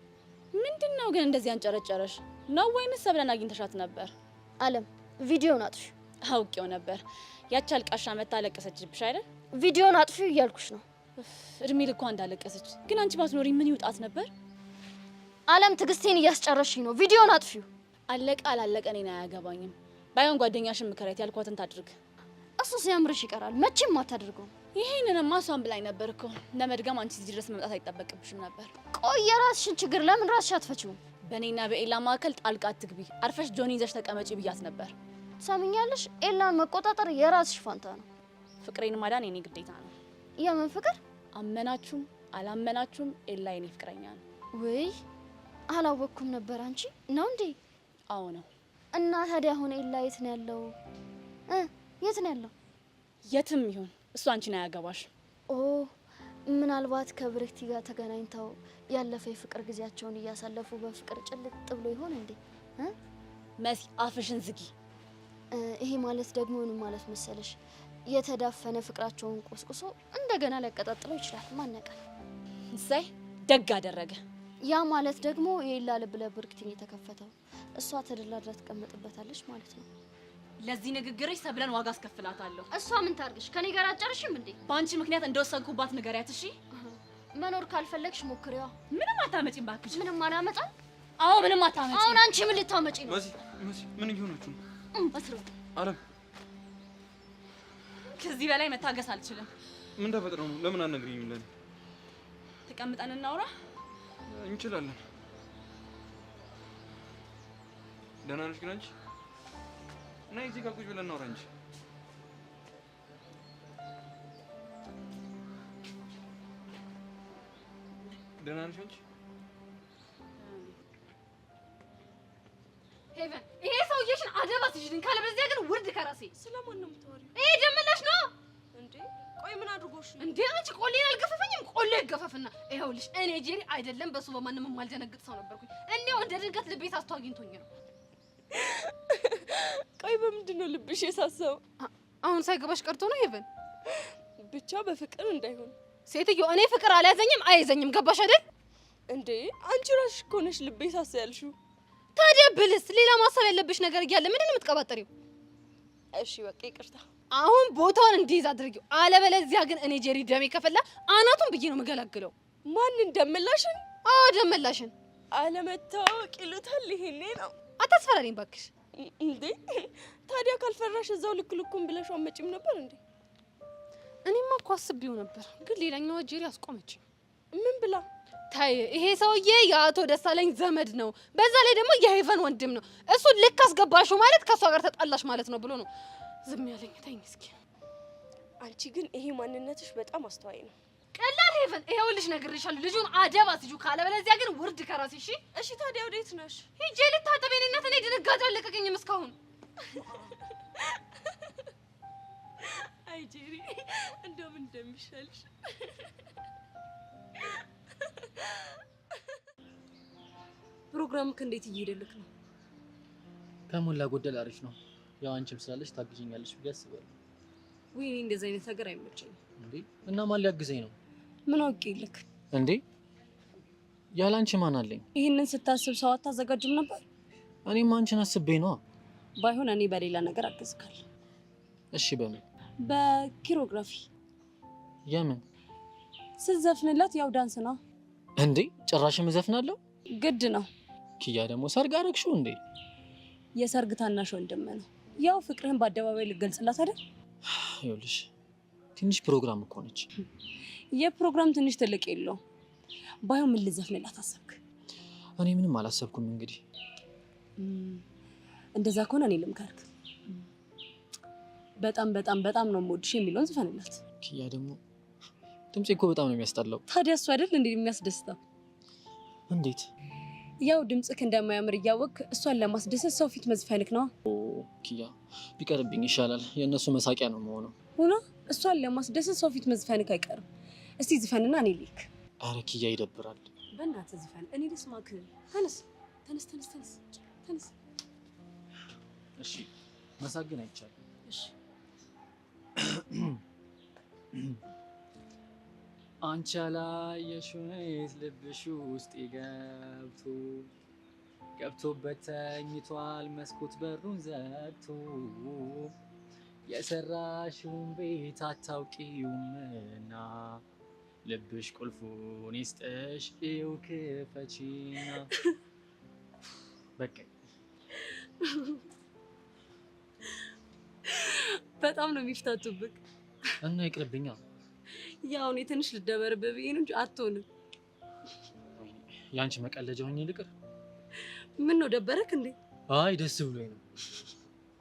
ምንድነው ግን እንደዚህ አንጨረጨረሽ ነው ወይንስ ሰብለን አግኝተሻት ነበር? አለም ቪዲዮን አጥፊ። አውቄው ነበር። ያቺ አልቃሻ መታ አለቀሰችብሽ አይደል? ቪዲዮን አጥፊ እያልኩሽ ነው። እድሜ ልኳ እንዳለቀሰች። ግን አንቺ ባትኖሪ ምን ይውጣት ነበር? አለም ትዕግስቴን እያስጨረሽኝ ነው። ቪዲዮን አጥፊው። አለቀ አላለቀ እኔን አያገባኝም። ባይሆን ጓደኛሽን ምከረት፣ ያልኳትን ታድርግ። እሱ ሲያምርሽ ይቀራል። መቼም አታደርገው። ይሄንንማ እሷን ብላኝ ነበር እኮ። ለመድገም አንቺ እዚህ ድረስ መምጣት አይጠበቅብሽም ነበር። ቆይ የራስሽን ችግር ለምን ራስሽ አትፈቺውም? በእኔና በኤላ መካከል ጣልቃ አትግቢ። አርፈሽ ጆኒ ይዘሽ ተቀመጪ ብያት ነበር። ሰምኛለሽ? ኤላን መቆጣጠር የራስሽ ፋንታ ነው። ፍቅሬን ማዳን የኔ ግዴታ ነው። የምን ፍቅር? አመናችሁም አላመናችሁም ኤላ የኔ ፍቅረኛ ነው። ወይ አላወቅኩም ነበር። አንቺ ነው እንዴ? አዎ ነው። እና ታዲያ አሁን ኤላ የት ነው ያለው? የት ነው ያለው? የትም ይሁን እሱ አንቺን አያገባሽ። ኦ ምናልባት ከብሬክቲ ጋር ተገናኝተው ያለፈ የፍቅር ጊዜያቸውን እያሳለፉ በፍቅር ጭልጥ ብሎ ይሆን እንዴ? መሲ አፍሽን ዝጊ። ይሄ ማለት ደግሞ ምን ማለት መሰለሽ? የተዳፈነ ፍቅራቸውን ቆስቁሶ እንደገና ሊያቀጣጥለው ይችላል። ማነቃል? እሰይ ደግ አደረገ። ያ ማለት ደግሞ የሌላ ልብ ለብርክቲን የተከፈተው እሷ ተደላድላ ትቀመጥበታለች ማለት ነው። ለዚህ ንግግርሽ ሰብለን ዋጋ አስከፍላታለሁ። እሷ ምን ታርግሽ? ከኔ ጋር አጨርሽም እንዴ? በአንቺ ምክንያት እንደወሰንኩባት ንገሪያት እሺ። መኖር ካልፈለግሽ ሞክሪዋ። ምንም አታመጪም ባክሽ። ምንም አላመጣም። አዎ ምንም አታመጪም። አሁን አንቺ ምን ልታመጪ ነው? መሲ ምን እየሆናችሁ ነው? አስሩ አለም ከዚህ በላይ መታገስ አልችልም። ምን ተፈጥሮ ነው? ለምን አትነግሪኝም? ለኔ ተቀምጠን እናውራ። እንችላለን። ደህና ነሽ ግን አንቺ? እና እዚህ ጋር ቁጭ ብለን እናውራ እንጂ። ደህና ነሽ አንቺ? ሄቨን ይሄ ሰውዬሽን አደባ ትይዥልኝ፣ ካለበለዚያ ግን ውርድ ከራሴ። ስለማን ነው የምታወሪው? ይሄ ደመላሽ ነው እንዴ? ቆይ ምን አድርጎሽ እንዴ? አንቺ ቆሌን አልገፈፈኝም። ቆሌ ይገፈፍና ይኸውልሽ፣ እኔ ጄሪ አይደለም በሱ በማንም የማልደነግጥ ሰው ነበርኩኝ። እኔው እንደ ድንገት ልቤ ሳስቶ አግኝቶኝ ነው። ቆይ በምንድን ነው ልብሽ የሳሳው? አሁን ሳይገባሽ ቀርቶ ነው ሄቨን? ብቻ በፍቅር እንዳይሆን። ሴትዮ እኔ ፍቅር አልያዘኝም አይዘኝም። ገባሽ አይደል እንዴ? አንቺ ራስሽ እኮ ነሽ ልቤ ሳሳ ያልሽው። ታዲያ ብልስ ሌላ ማሰብ ያለብሽ ነገር እያለ ምንድን ነው የምትቀባጠሪው? እሺ በቃ ይቅርታ። አሁን ቦታውን እንዲይዝ አድርጊው። አለበለዚያ ግን እኔ ጄሪ ደሜ ከፈላ አናቱን ብዬ ነው የምገላግለው። ማንን? ደመላሽን? አዎ ደመላሽን። አለመታወቅ ይሉታል ይሄኔ ነው። አታስፈራሪኝ እባክሽ። እንዴ ታዲያ ካልፈራሽ እዛው ልክ ልኩን ብለሽ አመጪም ነበር እንዴ? እኔማ እኮ አስቤው ነበር፣ ግን ሌላኛው ጄሪ አስቆመችኝ። ምን ብላ? ታይ ይሄ ሰውዬ የአቶ ደሳለኝ ዘመድ ነው፣ በዛ ላይ ደግሞ የሄቨን ወንድም ነው። እሱ ልክ አስገባሽው ማለት ከሷ ጋር ተጣላሽ ማለት ነው ብሎ ነው ዝም ያለኝ። ተይኝ እስኪ። አንቺ ግን ይሄ ማንነትሽ በጣም አስተዋይ ነው። ቀላል ሄቨን፣ ይኸውልሽ ነግሬሻለሁ፣ ልጁን አደብ አስይዡ፣ ካለበለዚያ ግን ውርድ ከራሴ። እሺ እሺ። ታዲያ ወዴት ነሽ? ሂጄ ልታጠብ። የኔ እናት፣ እኔ ድንጋጤ አለቀቀኝም እስካሁን። አይ ጄሪ፣ እንደምን እንደሚሻልሽ። ፕሮግራምክ እንዴት እየሄደልክ ነው? ከሞላ ጎደል አሪፍ ነው። ያው አንቺም ስላለሽ ታግዢኛለሽ ብዬ አስባለሁ። ውይ እኔ እንደዚህ አይነት ነገር አይመቸኝም። እንዴ እና ማን ሊያግዘኝ ነው? ምን አውቄልክ እንዴ? ያለ አንቺ ማን አለኝ? ይሄንን ስታስብ ሰው አታዘጋጅም ነበር? እኔም አንቺን አስቤ ነው። ባይሆን እኔ በሌላ ነገር አግዝካለሁ። እሺ በምን? በኪሮግራፊ። የምን? ስትዘፍንላት ያው ዳንስ ነው እንዴ? ጭራሽም እዘፍናለሁ? ግድ ነው። ኪያ ደግሞ ሰርግ አረግሽው እንዴ? የሰርግ ታናሽ ወንድም ነው። ያው ፍቅርህን በአደባባይ ልገልጽላት አይደል? ይኸውልሽ ትንሽ ፕሮግራም እኮ ነች። የፕሮግራም ትንሽ ትልቅ የለው። ባይሆን ምን ልዘፍንላት አሰብክ? እኔ ምንም አላሰብኩም። እንግዲህ እንደዛ ከሆነ እኔ ልምከርክ። በጣም በጣም በጣም ነው የምወድሽ የሚለውን ዝፈንላት። ኪያ ደግሞ ድምጼ እኮ በጣም ነው የሚያስጠላው። ታዲያ እሱ አይደል እንዴ የሚያስደስተው? እንዴት? ያው ድምጽክ እንደማያምር እያወቅክ እሷን ለማስደሰት ሰው ፊት መዝፈንክ ነው። ኪያ ቢቀርብኝ ይሻላል። የእነሱ መሳቂያ ነው የምሆነው። ሆኖ እሷን ለማስደሰት ሰው ፊት መዝፈንክ አይቀርም። እስቲ ዝፈንና እኔ ልክ። አረ ኪያ ይደብራል። በእናትህ ዝፈን፣ እኔ ልስማክ። ተነስ ተነስ ተነስ ተነስ ተነስ። እሺ መሳግን አይቻልም። እሺ አንቺ አላየሽውም ልብሽ ውስጥ ገብቶበት ተኝቷል መስኮት በሩን ዘግቶ የሰራሽውን ቤት አታውቂውምና ልብሽ ቁልፉን ይስጥሽ እዩ ክፈቺና። በቃ በጣም ነው የሚፍታቱብክ እና ይቅርብኛ። ያው እኔ ትንሽ ልደበርብህ ብዬ ነው እንጂ አትሆንም። ያንቺ መቀለጃ ሆኜ ልቅር? ምን ነው ደበረክ እንዴ? አይ ደስ ብሎኝ ነው።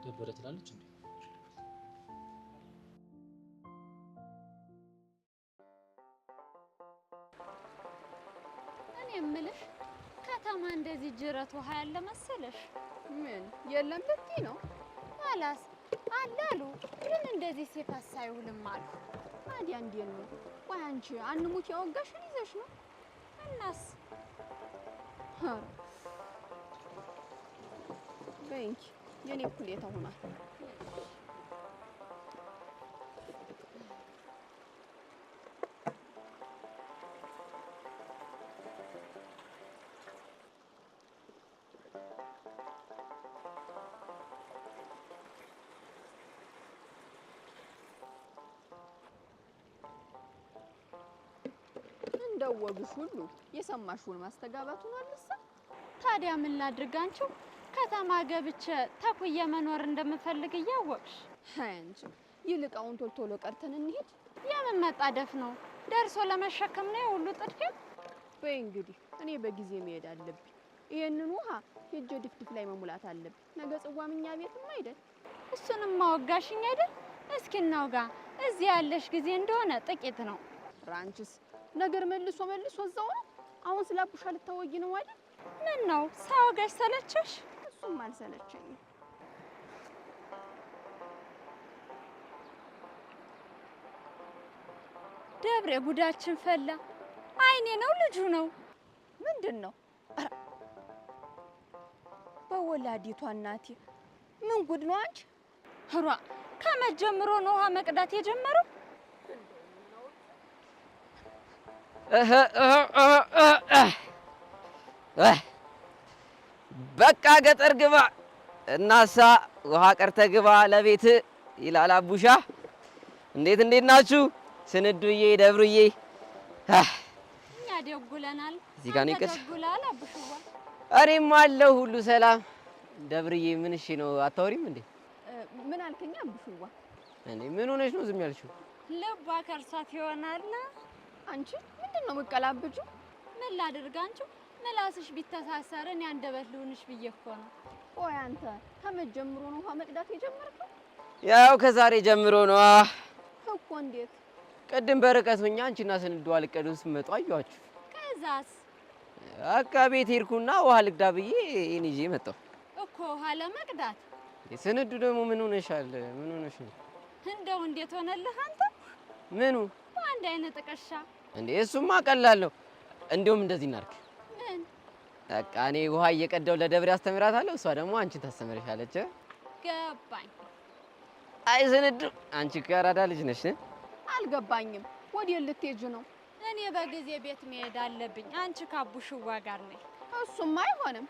ደበረ ትላለች እንዴ? እኔ የምልሽ ከተማ እንደዚህ ጅረት ውሃ ያለ መሰለሽ? ምን የለም ልትይ ነው? አላስ አለ አሉ፣ ግን እንደዚህ ሲፈስ አይውልም አሉ። ታዲያ እንዴት ነው? ቆይ አንቺ አንሙት ያወጋሽን ይዘሽ ነው? እናስ በይ እንጂ የኔ እኩሌታ ሆናል። እንደወዱሽ ሁሉ የሰማሽውን ማስተጋባቱን አልሳ። ታዲያ ምን ላድርግ አንቺው ከተማ ገብቼ ተኩዬ መኖር እንደምፈልግ እያወቅሽ አንቺ ይልቃውን ቶሎ ቀርተን እንሂድ። የምን መጣደፍ ነው? ደርሶ ለመሸከም ነው ሁሉ ጥድፊያ። በይ እንግዲህ እኔ በጊዜ መሄድ አለብኝ። ይሄንን ውሃ ሄጄ ድፍድፍ ላይ መሙላት አለብኝ። ነገ ጽዋምኛ ቤትም አይደል? እሱንም ማወጋሽኝ አይደል? እስኪ እናውጋ። እዚህ ያለሽ ጊዜ እንደሆነ ጥቂት ነው። ራንችስ ነገር መልሶ እዛው ነው። አሁን ስላቡሻ ልታወጊ ነው አይደል? ምን ነው ሳወጋሽ ሰለቸሽ? እሱም አልሰለቸኝም። ደብሬ ጉዳችን ፈላ። አይኔ ነው ልጁ ነው ምንድን ነው? በወላዲቷ እናቴ ምን ጉድ ነው አንቺ? ህሯ ከመጀመሩ ነው ውሃ መቅዳት የጀመረው። በቃ ገጠር ግባ እናሳ ውሃ ቀርተ ግባ ለቤት ይላል አቡሻ። እንዴት ናችሁ? ስንዱዬ ደብሩዬ እኛ ደጉለናል። እዚህ ጋር ነው ይቀር ደጉላል አቡሽዋ። እኔም አለሁ ሁሉ ሰላም። ደብርዬ ምን እሺ ነው አታወሪም እንዴ? ምን አልከኝ አቡሽዋ? እኔ ምን ሆነሽ ነው ዝም ያልሽው? ልቧ ከርሳት ይሆናል። አንቺ ምንድን ነው መቀላብጁ? ምን ላድርግ አንቺው ምላስሽ ቢተሳሰር እኔ አንደበት ልሁንሽ ብዬ እኮ ነው። ቆይ አንተ ከመጀመሩ ነው ውሃ መቅዳት የጀመርከው? ያው ከዛሬ ጀምሮ ነው እኮ። እንዴት? ቅድም በርቀት ሆኜ አንቺና ስንዱ አልቀዱን ስትመጡ አየኋችሁ። ከዛስ በቃ ቤት ሄድኩና ውሃ ልቅዳ ብዬ ይሄን ይዤ መጣሁ እኮ ውሃ ለመቅዳት። ስንዱ ደግሞ ምን ሆነሻል? ምን ሆነሽ ነው? እንደው እንዴት ሆነልህ አንተ? ምኑ? አንድ አይነት ጥቅሻ እንዴ? እሱማ ቀላል ነው። እንደውም እንደዚህ እናድርግ። ምን? በቃ እኔ ውሃ እየቀዳው ለደብሬ አስተምራታለሁ፣ እሷ ደግሞ አንቺን ታስተምርሻለች። ገባኝ። አይ ስንዱ አንቺ ከራዳ ልጅ ነሽ። አልገባኝም። ወዴት ልትሄጂ ነው? እኔ በጊዜ ቤት መሄድ አለብኝ። አንቺ ካቡሽዋ ጋር ነኝ። እሱማ አይሆንም።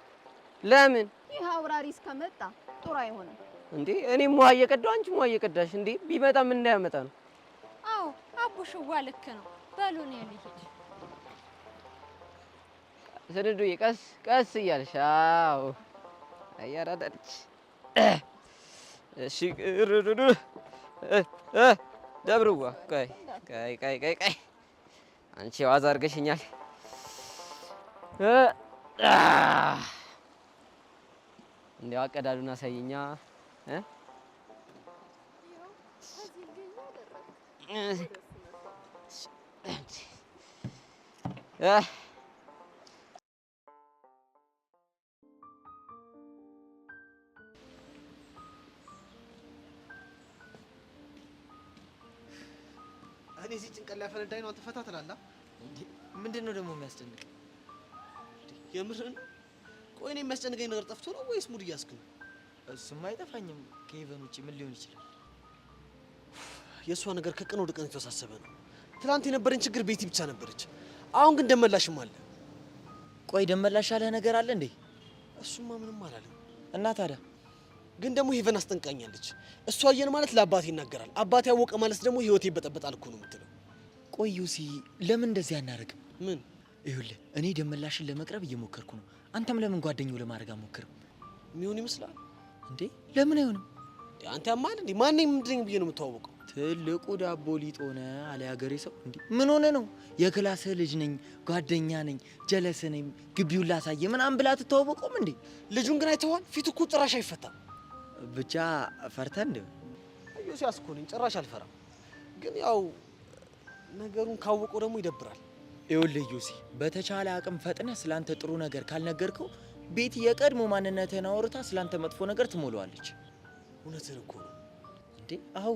ለምን? ይህ አውራሪ እስከመጣ ጥሩ አይሆንም። እንዴ እኔም ውሃ እየቀዳው አንቺም ውሃ እየቀዳሽ እንዴ ቢመጣ ምን እንዳያመጣ ነው? አዎ አቡሽዋ ልክ ነው። በሉ እኔ ልሂድ። ስንዱዬ ቀስ ቀስ እያልሽ አዎ አያራዳች። እሺ ደብርዋ ቆይ አንቺ ዋዛ አድርገሽኛል። እንዴው አቀዳዱን አሳይኛ። እኔ እዚህ ጭንቀት ላይ ፈነዳኝ ነው። አንተ ፈታ ትላለህ እንዴ? ምንድነው ደግሞ የሚያስጨንቅ? የምርህን? ቆይ እኔ የሚያስጨንቀኝ ነገር ጠፍቶ ነው ወይስ ሙድ እያስክ ነው? እሱማ አይጠፋኝም። ከኢቨን ውጪ ምን ሊሆን ይችላል? የእሷ ነገር ከቀን ወደ ቀን የተወሳሰበ ነው። ትናንት የነበረኝ ችግር ቤቲ ብቻ ነበረች። አሁን ግን ደመላሽም አለ። ቆይ ደመላሽ ያለህ ነገር አለ እንዴ? እሱማ ምንም አላለም። እና ታዲያ ግን ደግሞ ሄቨን አስጠንቃኛለች። እሷ አየን ማለት ለአባቴ ይናገራል፣ አባቴ ያወቀ ማለት ደግሞ ህይወቴ ይበጠበጣል እኮ ነው የምትለው። ቆይ ዩሲ ለምን እንደዚህ አናደርግም? ምን? ይኸውልህ እኔ ደመላሽን ለመቅረብ እየሞከርኩ ነው። አንተም ለምን ጓደኛው ለማድረግ አትሞክርም? የሚሆን ይመስላል እንዴ? ለምን አይሆንም? አንተ ያማል እንዴ? ማንኝ ምንድነኝ ብዬ ነው የምተዋወቀው? ትልቁ ዳቦ ሊጥ ሆነ አለ ያገሬ ሰው። እንዴ ምን ሆነ ነው? የክላስህ ልጅ ነኝ፣ ጓደኛ ነኝ፣ ጀለስ ነኝ፣ ግቢውን ላሳየ ምናምን ብላ ትተዋወቁም እንዴ? ልጁን ግን አይተዋል? ፊቱ እኮ ጭራሽ አይፈታም። ብቻ ፈርተህ እንዴ? ዩሲ አስኮነኝ። ጭራሽ አልፈራም። ግን ያው ነገሩን ካወቀው ደግሞ ይደብራል። ይኸውልህ ዩሲ በተቻለ አቅም ፈጥነህ ስላንተ ጥሩ ነገር ካልነገርከው ቤት የቀድሞ ማንነትህን አውርታ ስላንተ መጥፎ ነገር ትሞላዋለች። እውነትህን እኮ ነው እንዴ? አዎ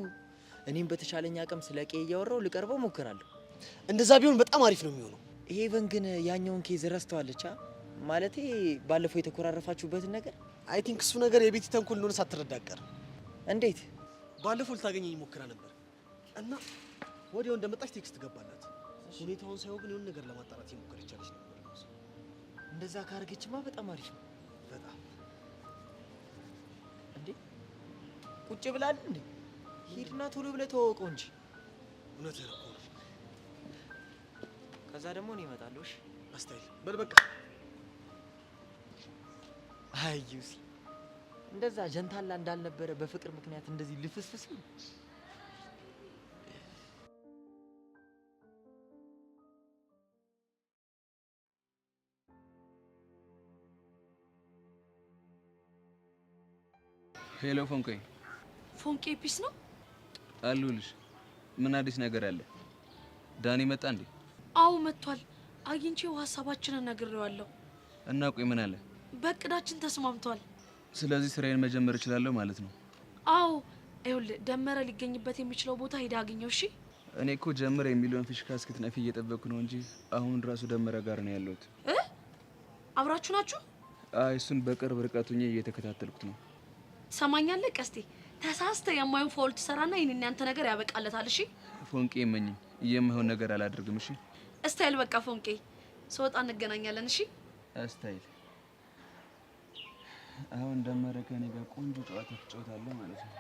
እኔም በተቻለኝ አቅም ስለ ቄ እያወራሁ ልቀርበው ሞክራለሁ። እንደዛ ቢሆን በጣም አሪፍ ነው የሚሆነው። ሄቨን ግን ያኛውን ኬዝ ረስተዋለች። ማለቴ ባለፈው የተኮራረፋችሁበትን ነገር። አይ ቲንክ እሱ ነገር የቤቲ ተንኮል እንደሆነ ሳትረዳ አትቀርም። እንዴት? ባለፈው ልታገኘኝ ሞክራ ነበር እና ወዲያው እንደመጣች ቴክስት ገባላት። ሁኔታውን ሳይሆን ግን የሆነ ነገር ለማጣራት የሞከረች አለች ነበር። እንደዛ ካረገችማ በጣም አሪፍ ነው። በጣም እንዴ ቁጭ ብላል እንዴ? ሂድና ቶሎ ብለህ ተዋወቀው እንጂ። እውነትህን እኮ ነው። ከዛ ደግሞ እኔ እመጣለሁ። እሺ አስታይል በል በቃ። አይ ዩሲ እንደዛ ጀንታላ እንዳልነበረ በፍቅር ምክንያት እንደዚህ ልፍስፍስ ነው። ሄሎ ፎንቄ። ፎንቄ ፒስ ነው አሉልሽ። ምን አዲስ ነገር አለ? ዳኒ መጣ እንዴ? አዎ መጥቷል። አግኝቼው ሀሳባችንን ነግሬዋለሁ። እና ቆይ ምን አለ? በእቅዳችን ተስማምቷል። ስለዚህ ስራዬን መጀመር እችላለሁ ማለት ነው? አዎ ይኸውልህ፣ ደመረ ሊገኝበት የሚችለው ቦታ ሄዳ አግኘው። እሺ እኔ እኮ ጀመረ የሚለውን ፊሽካ እስክትነፊ እየጠበቅኩ ነው እንጂ አሁን ራሱ ደመረ ጋር ነው ያለሁት። አብራችሁ ናችሁ? አይ እሱን በቅርብ ርቀት ሆኜ እየተከታተልኩት ነው። ትሰማኛለህ ቀስቴ? ተሳስተህ የማይሆን ፋውል ትሰራና ይሄን ያንተ ነገር ያበቃለታል። እሺ ፎንቄ እመኝኝ፣ የማይሆን ነገር አላደርግም። እሺ እስታይል፣ በቃ ፎንቄ፣ ስወጣ እንገናኛለን። እሺ እስታይል። አሁን ደመረ ከኔ ጋር ቆንጆ ጨዋታ ትጫወታለህ ማለት ነው።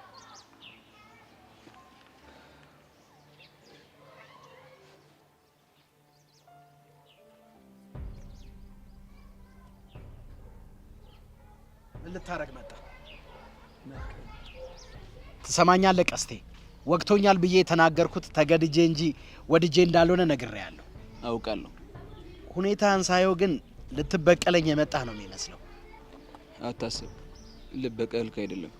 ልታረግ መጣ። ትሰማኛለህ ቀስቴ? ወቅቶኛል ብዬ የተናገርኩት ተገድጄ እንጂ ወድጄ እንዳልሆነ ነግሬያለሁ። አውቃለሁ። ሁኔታን ሳየው ግን ልትበቀለኝ የመጣህ ነው የሚመስለው። አታስብ፣ ልበቀልክ አይደለም።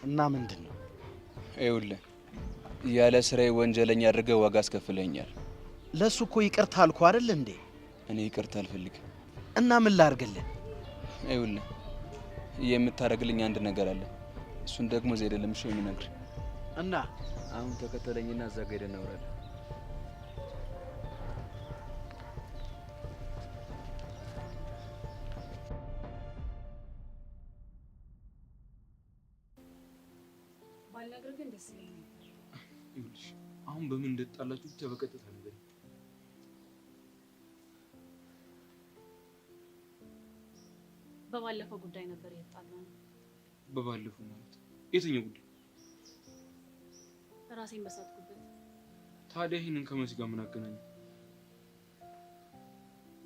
እና ምንድን ነው? ይኸውልህ ያለ ስራዬ ወንጀለኛ አድርገህ ዋጋ አስከፍለኛል። ለሱ እኮ ይቅርታ አልኩ አይደል እንዴ? እኔ ይቅርታ አልፈልግም። እና ምን ላርግልህ? ይኸውልህ የምታረግልኝ አንድ ነገር አለ። እሱን ደግሞ ዘይደ ለምሽ የሚነግር እና አሁን ተከተለኝና እዛ ጋር ሄደን እናወራለን። ባልነግርህ ግን ደስ ይለኛል። ይኸውልሽ አሁን በምን እንደተጣላችሁ ብቻ በቀጥታ ነገር በባለፈው ጉዳይ ነበር የተጣላነው። በባለፈው ማለት የትኛው ጉዳይ? ራሴን በሳትኩበት። ታዲያ ይሄንን ከመሲ ጋር ምን አገናኘ?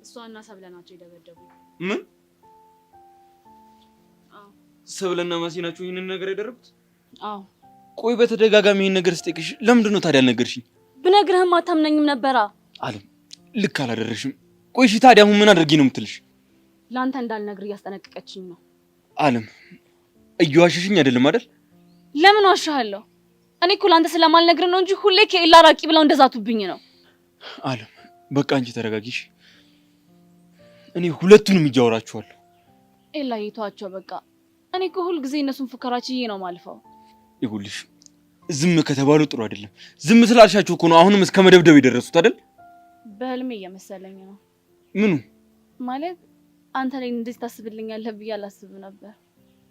እሷና ሰብለ ናቸው የደበደቡኝ። ምን? አዎ ሰብለና መሲ ናቸው ይሄንን ነገር ያደረጉት? አዎ። ቆይ በተደጋጋሚ ይሄን ነገር ስጠይቅሽ ለምንድን ነው ታዲያ አልነገርሽኝ? ብነግርህም አታምነኝም ነበራ። አለም ልክ አላደረሽም። ቆይ እሺ ታዲያ አሁን ምን አድርጊ ነው የምትልሽ? ላንተ እንዳልነግር እያስጠነቀቀችኝ ነው። አለም እየዋሸሽኝ አይደለም አይደል? ለምን ዋሻለሁ? እኔ እኮ ላንተ ስለማልነግር ነው እንጂ ሁሌ ከኤላ ራቂ ብለው እንደዛቱብኝ ነው። አለም በቃ አንቺ ተረጋጊሽ። እኔ ሁለቱንም እያወራችኋለሁ። ኤላ ይተዋቸው በቃ። እኔ እኮ ሁል ጊዜ እነሱን ፉከራችዬ ነው ማልፈው። ይሁልሽ ዝም ከተባሉ ጥሩ አይደለም። ዝም ስላልሻችሁ እኮ ነው አሁንም እስከ መደብደብ የደረሱት አይደል? በህልሜ እየመሰለኝ ነው። ምኑ ማለት አንተ ላይ እንደዚህ ታስብልኛለህ ብዬ አላስብም ነበር።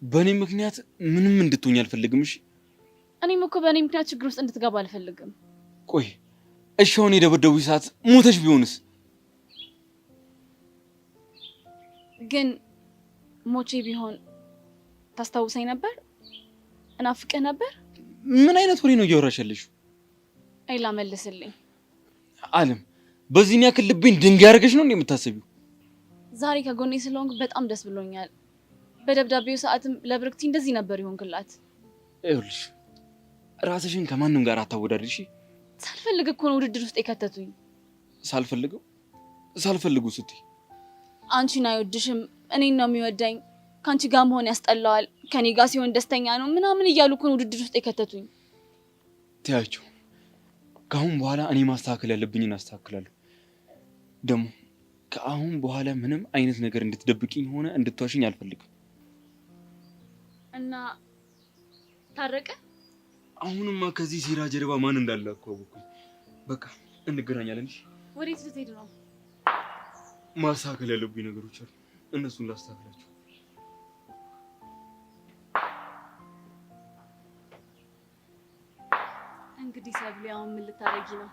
በእኔ ምክንያት ምንም እንድትሆኝ አልፈልግም። እሺ እኔም እኮ በእኔ ምክንያት ችግር ውስጥ እንድትገባ አልፈልግም። ቆይ እሺ አሁን የደበደቡኝ ሰዓት ሞተሽ ቢሆንስ? ግን ሞቼ ቢሆን ታስታውሰኝ ነበር? እናፍቅህ ነበር? ምን አይነት ወሬ ነው እያወራሽ ያለሽው? ኤላ መልስልኝ። አለም በዚህን ያክል ልቤን ድንጋይ አድርገሽ ነው የምታስቢው? ዛሬ ከጎኔ ስለሆንክ በጣም ደስ ብሎኛል። በደብዳቤው ሰዓትም ለብርክቲ እንደዚህ ነበር ይሆንክላት። ይኸውልሽ ራስሽን ከማንም ጋር አታወዳድሪ። ሳልፈልግ እኮ ነው ውድድር ውስጥ የከተቱኝ። ሳልፈልጉ ስትይ አንቺን አይወድሽም፣ እኔን ነው የሚወደኝ፣ ከአንቺ ጋር መሆን ያስጠላዋል፣ ከኔ ጋር ሲሆን ደስተኛ ነው ምናምን እያሉ እኮ ነው ውድድር ውስጥ የከተቱኝ። ትያቸው ከአሁን በኋላ እኔ ማስተካከል ያለብኝን አስተካክላለሁ። ደግሞ ከአሁን በኋላ ምንም አይነት ነገር እንድትደብቂኝ ሆነ እንድትዋሽኝ አልፈልግም። እና ታረቀ? አሁንማ ከዚህ ሴራ ጀርባ ማን እንዳለ እኮ አወኩኝ። በቃ እንገናኛለን። እሺ ወዴት ልትሄድ ነው? ማስተካከል ያለብኝ ነገሮች አሉ፣ እነሱን ላስተካክላቸው። እንግዲህ ሰብሊ አሁን ምን ልታረጊ ነው?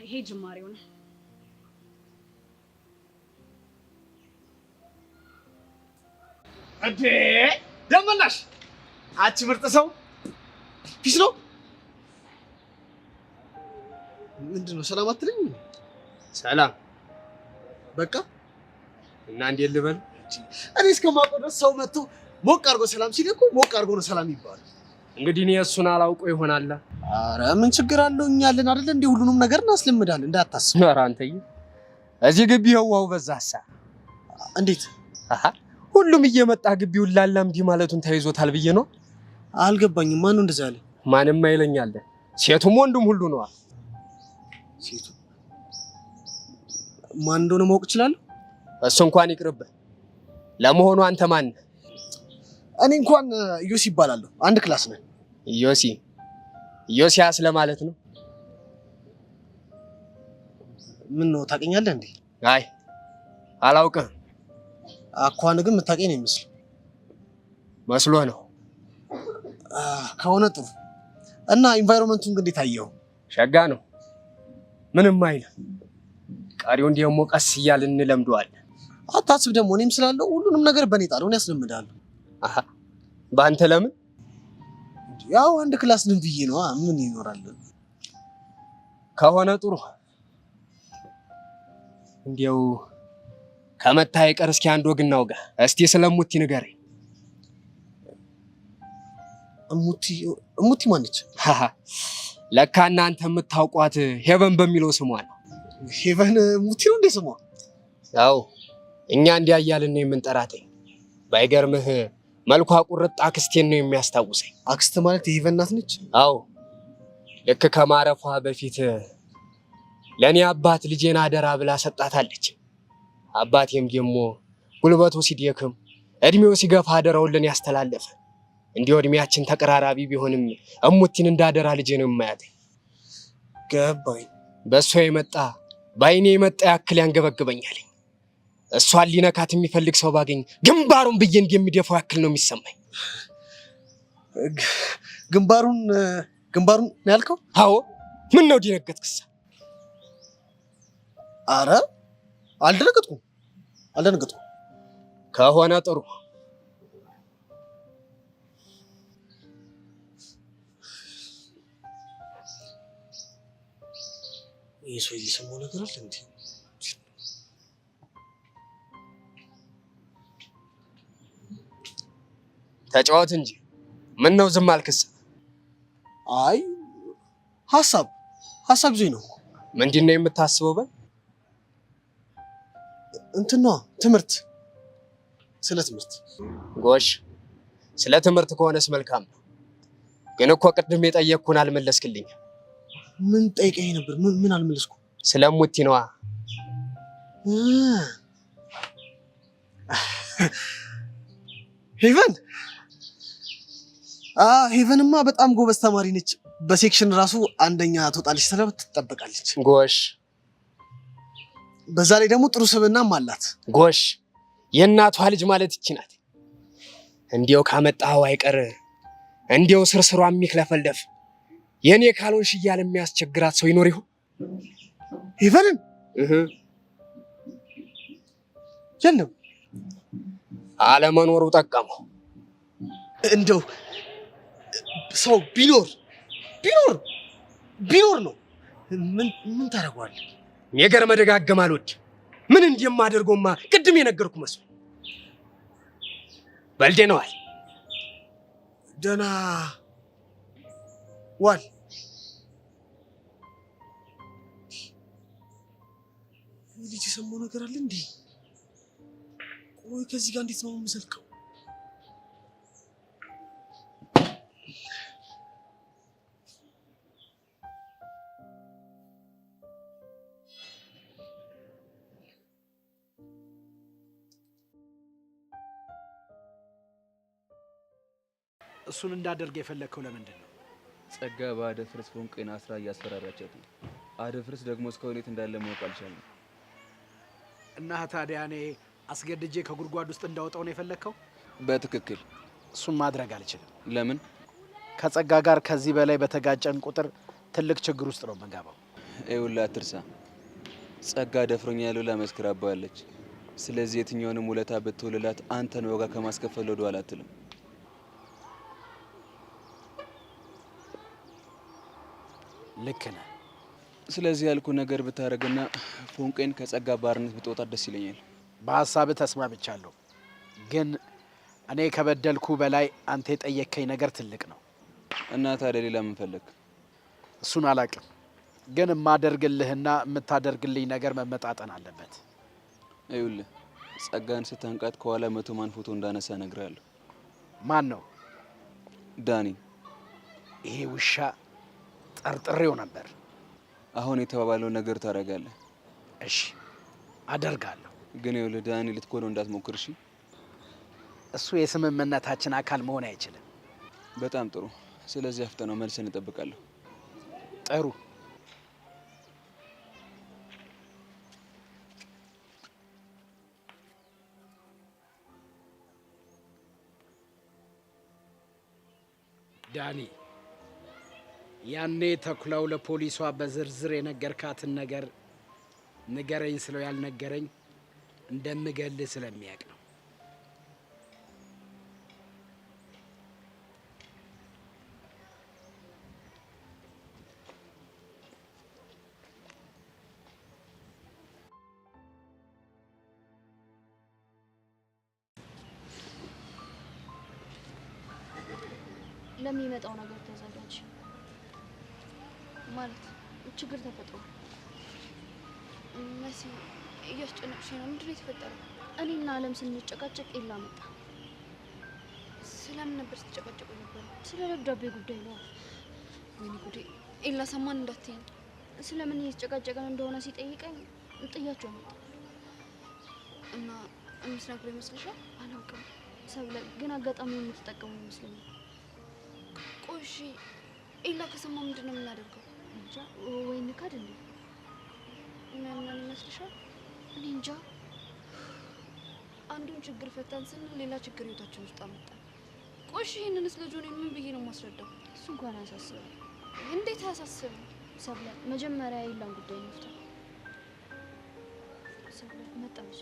ይሄ ጅማሬው ነው። እንዴ ደመላሽ፣ አንቺ ምርጥ ሰው ፊስ ነው ምንድነው ሰላም አትለኝ? ሰላም በቃ እና እንዴት ልበል? እኔ እስከማውቀው ድረስ ሰው መጥቶ ሞቅ አድርጎ ሰላም ሲል እኮ ሞቅ አድርጎ ነው ሰላም ይባላል። እንግዲህ እኔ እሱን አላውቀው ይሆናል። አረ ምን ችግር አለው? እኛ አለን አይደል እንዴ? ሁሉንም ነገር እናስለምዳለን እንዳታስብ። ኧረ አንተዬ እዚህ ግቢ ህዋው በዛሳ። እንዴት? ሁሉም እየመጣ ግቢውን ላላምዲ ማለቱን ተይዞታል ብዬ ነው። አልገባኝም። ማን ነው እንደዛ ያለ? ማንም አይለኛል። ሴቱም ወንዱም ሁሉ ነው። ሴቱ ማን እንደሆነ ማወቅ እችላለሁ? እሱ እንኳን ይቅርብህ። ለመሆኑ አንተ ማን ነህ? እኔ እንኳን ዮሲ ይባላለሁ። አንድ ክላስ ነን። ዮሲ ዮሲያስ ለማለት ነው። ምን ነው ታውቀኛለህ እንዴ? አይ አላውቅም። አኳን ግን የምታውቀኝ ነው የሚመስለው። መስሎ ነው ከሆነ ጥሩ። እና ኢንቫይሮንመንቱን ግን እንዴት አየኸው? ሸጋ ነው። ምንም አይልም። ቀሪውን ደግሞ ቀስ እያልን እንለምደዋለን። አታስብ። ደግሞ እኔም ስላለው ሁሉንም ነገር በኔ ጣለው ያስለምዳለሁ። በአንተ ለምን? ያው አንድ ክላስ ነን ብዬ ነው። ምን ይኖራል? ከሆነ ጥሩ። እንዲያው ከመታ አይቀር እስኪ አንድ ወግ እናውጋ። እስቲ ስለ እሙቲ ንገረኝ። እሙቲ ማነች? ለካ እናንተ የምታውቋት ሄቨን በሚለው ስሟ ነው። ሄቨን ሙቲ ነው እንደ ስሟ? ያው እኛ እንዲያ እያልን ነው የምንጠራተኝ። ባይገርምህ መልኳ ቁርጥ አክስቴን ነው የሚያስታውሰኝ። አክስት ማለት የሄቨን እናት ነች? አዎ ልክ ከማረፏ በፊት ለእኔ አባት ልጄን አደራ ብላ ሰጣታለች። አባቴም ደግሞ ጉልበቱ ሲደክም እድሜው ሲገፋ አደራውን ለኔ ያስተላለፈ። እንዲሁ እድሜያችን ተቀራራቢ ቢሆንም እሙቲን እንዳደራ ልጄ ነው የማያተኝ። ገባኝ። በእሷ የመጣ በአይኔ የመጣ ያክል ያንገበግበኛል። እሷን ሊነካት የሚፈልግ ሰው ባገኝ ግንባሩን ብዬ እንደሚደፋው ያክል ነው የሚሰማኝ። ግንባሩን ነው ያልከው? አዎ። ምን ነው ደነገጥክስ? አረ አልደነገጥኩም። ከሆነ ጥሩ። ይህ ሰው እየሰማው ነገር አለ እንዴ? ተጫወት እንጂ ምን ነው ዝም አልክስ? አይ ሐሳብ ይዞኝ ነው። ምንድነው የምታስበው? በል እንትና ትምህርት፣ ስለ ትምህርት። ጎሽ ስለ ትምህርት ከሆነስ መልካም ነው። ግን እኮ ቅድም የጠየቅኩህን አልመለስክልኝ። ምን ጠይቀኝ ነበር? ምን አልመለስኩ? ስለ እሙቲ ነዋ። ሄቨንማ በጣም ጎበዝ ተማሪ ነች። በሴክሽን ራሱ አንደኛ ትወጣለች ተብላ ትጠበቃለች። ጎሽ። በዛ ላይ ደግሞ ጥሩ ስብዕናም አላት። ጎሽ። የእናቷ ልጅ ማለት ይቺ ናት። እንዲያው ካመጣኸው አይቀር እንዲያው ስርስሯ የሚክለፈልደፍ የኔ ካልሆንሽ እያለ የሚያስቸግራት ሰው ይኖር ይሆን? ሄቨንን የለም፣ አለመኖሩ ጠቀመው። እንደው ሰው ቢኖር ነው ምን ታደርገዋለህ? ነገር መደጋገም አልወድም። ምን እንደማደርገውማ ቅድም የነገርኩ መስሎ። በልዴ ነዋል። ደህና ዋል። ልጅ የሰማው ነገር አለ እንዴ? ቆይ ከዚህ ጋር እንዴት ነው የምዘልቀው? እሱን እንዳደርግ የፈለግከው ለምንድን ነው? ጸጋ በአደፍርስ ፎንቄን አስራ እያስፈራራቻት ነው። አደፍርስ ደግሞ እስካሁን የት እንዳለ ማወቅ አልቻለም። እና ታዲያ እኔ አስገድጄ ከጉድጓድ ውስጥ እንዳወጣው ነው የፈለግከው? በትክክል። እሱን ማድረግ አልችልም። ለምን? ከጸጋ ጋር ከዚህ በላይ በተጋጨን ቁጥር ትልቅ ችግር ውስጥ ነው የምንገባው። ይኸውልህ አትርሳ፣ ጸጋ ደፍሮኛል ብላ መስክራባለች። ስለዚህ የትኛውንም ውለታ ብትውልላት አንተን ዋጋ ከማስከፈል ወደ ኋላ አትልም። ልክ ነህ። ስለዚህ ያልኩ ነገር ብታረግና ፎንቄን ከጸጋ ባርነት ብትወጣ ደስ ይለኛል። በሀሳብ ተስማምቻለሁ። ግን እኔ ከበደልኩ በላይ አንተ የጠየከኝ ነገር ትልቅ ነው። እና ታዲያ ሌላ ምን ፈለግ? እሱን አላቅም። ግን የማደርግልህና የምታደርግልኝ ነገር መመጣጠን አለበት። ይኸውልህ ጸጋን ስታንቃት ከኋላ 100 ማን ፎቶ እንዳነሳ እነግርሃለሁ። ማን ነው? ዳኒ። ይሄ ውሻ ጠርጥሬው ነበር። አሁን የተባባለው ነገር ታደርጋለህ? እሺ አደርጋለሁ። ግን ይኸውልህ ዳኒ ልትኮነው እንዳትሞክር እሺ? እሱ የስምምነታችን አካል መሆን አይችልም። በጣም ጥሩ። ስለዚህ አፍጠነው መልስን እንጠብቃለሁ። ጥሩ። ዳኒ፣ ያኔ ተኩላው ለፖሊሷ በዝርዝር የነገርካትን ነገር ንገረኝ ስለው ያልነገረኝ እንደምገልህ ስለሚያውቅ ነው። ለሚመጣው ነገር ተዘጋጅ። ማለት ችግር ተፈጥሯል። መሲ እያስጨነቅሽ ነው። ምንድን ነው የተፈጠረው? እኔና አለም ስንጨቃጨቅ ኤላ መጣ። ስለምን ነበር ስትጨቃጨቁ ነበር? ስለ ደብዳቤ ጉዳይ ነው። ወይኔ ጉዴ! ኤላ ሰማን እንዳትይኝ። ስለምን እየተጨቃጨቀን እንደሆነ ሲጠይቀኝ ጥያቸው መጣ እና የምትነግረው ይመስልሻል? አላውቅም ሰብለ፣ ግን አጋጣሚውን የምትጠቀሙ ይመስለኛል። ቆይ እሺ ኤላ ከሰማ ምንድን ነው የምናደርገው? እንጃ። ወይ ንካድ እንዴ? ምን ይመስልሻል? እኔ እንጃ። አንዱን ችግር ፈታን ስንል ሌላ ችግር ህይወታችን ውስጥ አመጣን። ቆይ እሺ ይሄንንስ ለጆኔ ምን ብዬ ነው የማስረዳው? እሱ እንኳን አያሳስብም። እንዴት አያሳስብም? ሰብለ፣ መጀመሪያ የኤላን ጉዳይ እንፍታ። ሰብለ መጣች።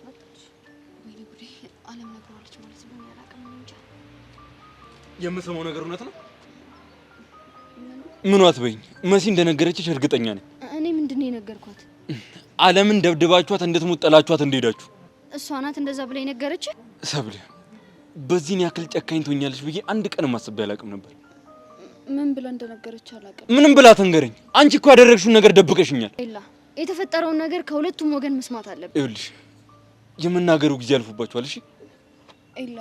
ወይኔ ጉዴ! አለም ነግረዋለች ማለት ነው። ያላቅም እንጃ። የምሰማው ነገር እውነት ነው? ምን አትበይኝ። መሲ እንደነገረችሽ እርግጠኛ ነኝ። እኔ ምንድን ነው የነገርኳት? አለምን ደብድባችኋት እንድትሞት ጠላችኋት እንደሄዳችሁ። እሷ ናት እንደዛ ብላ የነገረች። ሰብለ፣ በዚህን ያክል ጨካኝ ትሆኛለሽ ብዬ አንድ ቀን ማስቤ አላቅም ነበር። ምን ብላ እንደነገረች አላቅም። ምንም ብላ ትንገረኝ። አንቺ እኮ ያደረግሽውን ነገር ደብቀሽኛል። ኤላ፣ የተፈጠረውን ነገር ከሁለቱም ወገን መስማት አለብን። ይኸውልሽ የምናገሩ ጊዜ አልፎባችኋል። እሺ ኤላ፣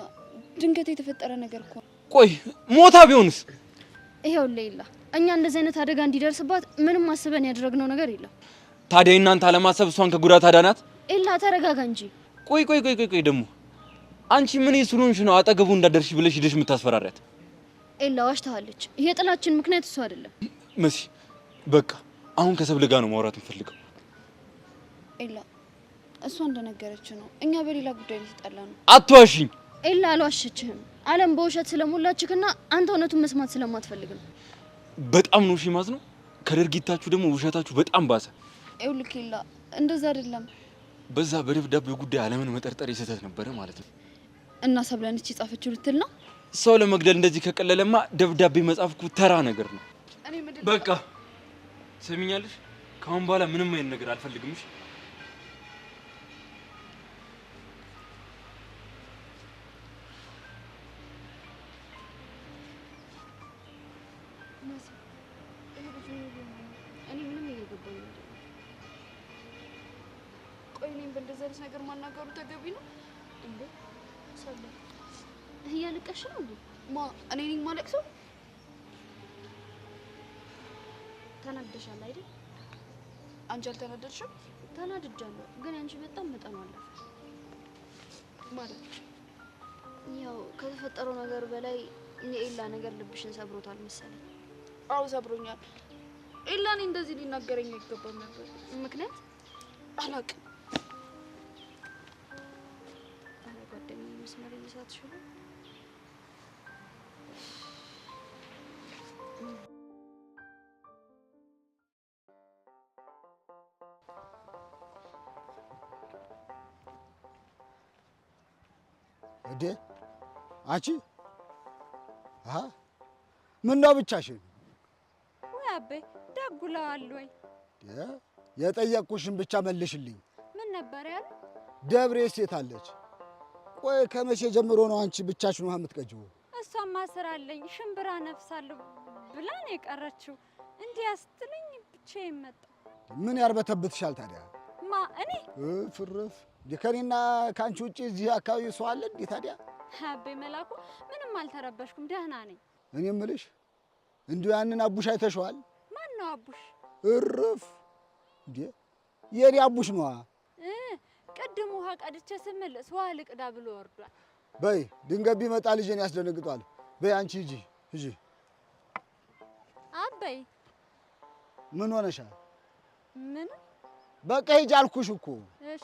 ድንገት የተፈጠረ ነገር እኮ። ቆይ ሞታ ቢሆንስ? ይኸውልህ ኤላ፣ እኛ እንደዚህ አይነት አደጋ እንዲደርስባት ምንም አስበን ያደረግነው ነገር የለም። ታዲያ እናንተ አለማሰብ እሷን ከጉዳት አዳናት? ኤላ ተረጋጋ እንጂ። ቆይ ደግሞ አንቺ ምን ይስሉንሽ ነው አጠገቡ እንዳደርሽ ብለሽ ሄደሽ የምታስፈራሪያት? ኤላ ዋሽታለች። የጥላችን ምክንያት እሱ አይደለም። መሲ በቃ አሁን ከሰብለ ጋር ነው ማውራት የምፈልገው። ኤላ እሷ እንደነገረች ነው። እኛ በሌላ ጉዳይ ላይ ተጣላ ነው። አትዋሽኝ ኤላ። አልዋሸችህም። አለም በውሸት ስለሞላችክና አንተ እውነቱን መስማት ስለማትፈልግ ነው። በጣም ነው ሺማዝ ነው። ከድርጊታችሁ ደግሞ ውሸታችሁ በጣም ባሰ። ይኸውልህ ኤላ፣ እንደዛ አይደለም። በዛ በደብዳቤው ጉዳይ አለምን መጠርጠር የስህተት ነበረ ማለት ነው። እና ሰብለን እቺ ጻፈችው ልትል ነው? ሰው ለመግደል እንደዚህ ከቀለለማ ደብዳቤ መጻፍ እኮ ተራ ነገር ነው። በቃ ሰሚኛለሽ፣ ከአሁን በኋላ ምንም አይነት ነገር አልፈልግም። እሺ በእንደዚህ ነገር ማናገሩ ተገቢ ነው እንዴ? ሰለ እያለቀሽ ነው እንዴ? እኔ ነኝ ማለቅሰው? ተናደሻል አይደል? አንቺ አልተናደድሽም? ተናድጃለሁ፣ ግን አንቺ በጣም መጠኑ አለፈ ማለት ያው ከተፈጠረው ነገር በላይ የኤላ ነገር ልብሽን ሰብሮታል መሰለኝ። አዎ ሰብሮኛል። ኤላ እኔ እንደዚህ ሊናገረኝ አይገባም ነበር። ምክንያት አላውቅም። መስመር እየሳትሽ ነው። እዴ አንቺ ምን ነው ብቻሽን? ወይ አቤ ደጉለዋል ወይ? የጠየቅኩሽን ብቻ መልሽልኝ። ምን ነበር ያለ? ደብሬ ሴት አለች። ቆይ ከመቼ ጀምሮ ነው አንቺ ብቻሽን ውሃ የምትቀጂው? እሷማ ስራ አለኝ ሽምብራ ነፍሳለሁ ብላ ነው የቀረችው። እንዲህ አስትለኝ ብቻዬን መጣሁ። ምን ያርበተብትሻል ታዲያ? ማ እኔ? ፍርፍ ከኔና ከአንቺ ውጪ እዚህ አካባቢ ሰው አለ እንዴ ታዲያ? አቤ መላኩ ምንም አልተረበሽኩም፣ ደህና ነኝ። እኔ የምልሽ እንዲሁ ያንን አቡሽ አይተሽዋል? ማን ነው አቡሽ? እርፍ እንዴ የኔ አቡሽ ነዋ። ቅድም ውሃ ቀድቼ ስመለስ ውሃ ልቅዳ ብሎ ወርዷል። በይ ድንገት ቢመጣ ልጄን ያስደነግጧል። በይ አንቺ ሂጂ። አበይ ምን ሆነሻል? ምን በቃ ሂጂ አልኩሽ እኮ። እሺ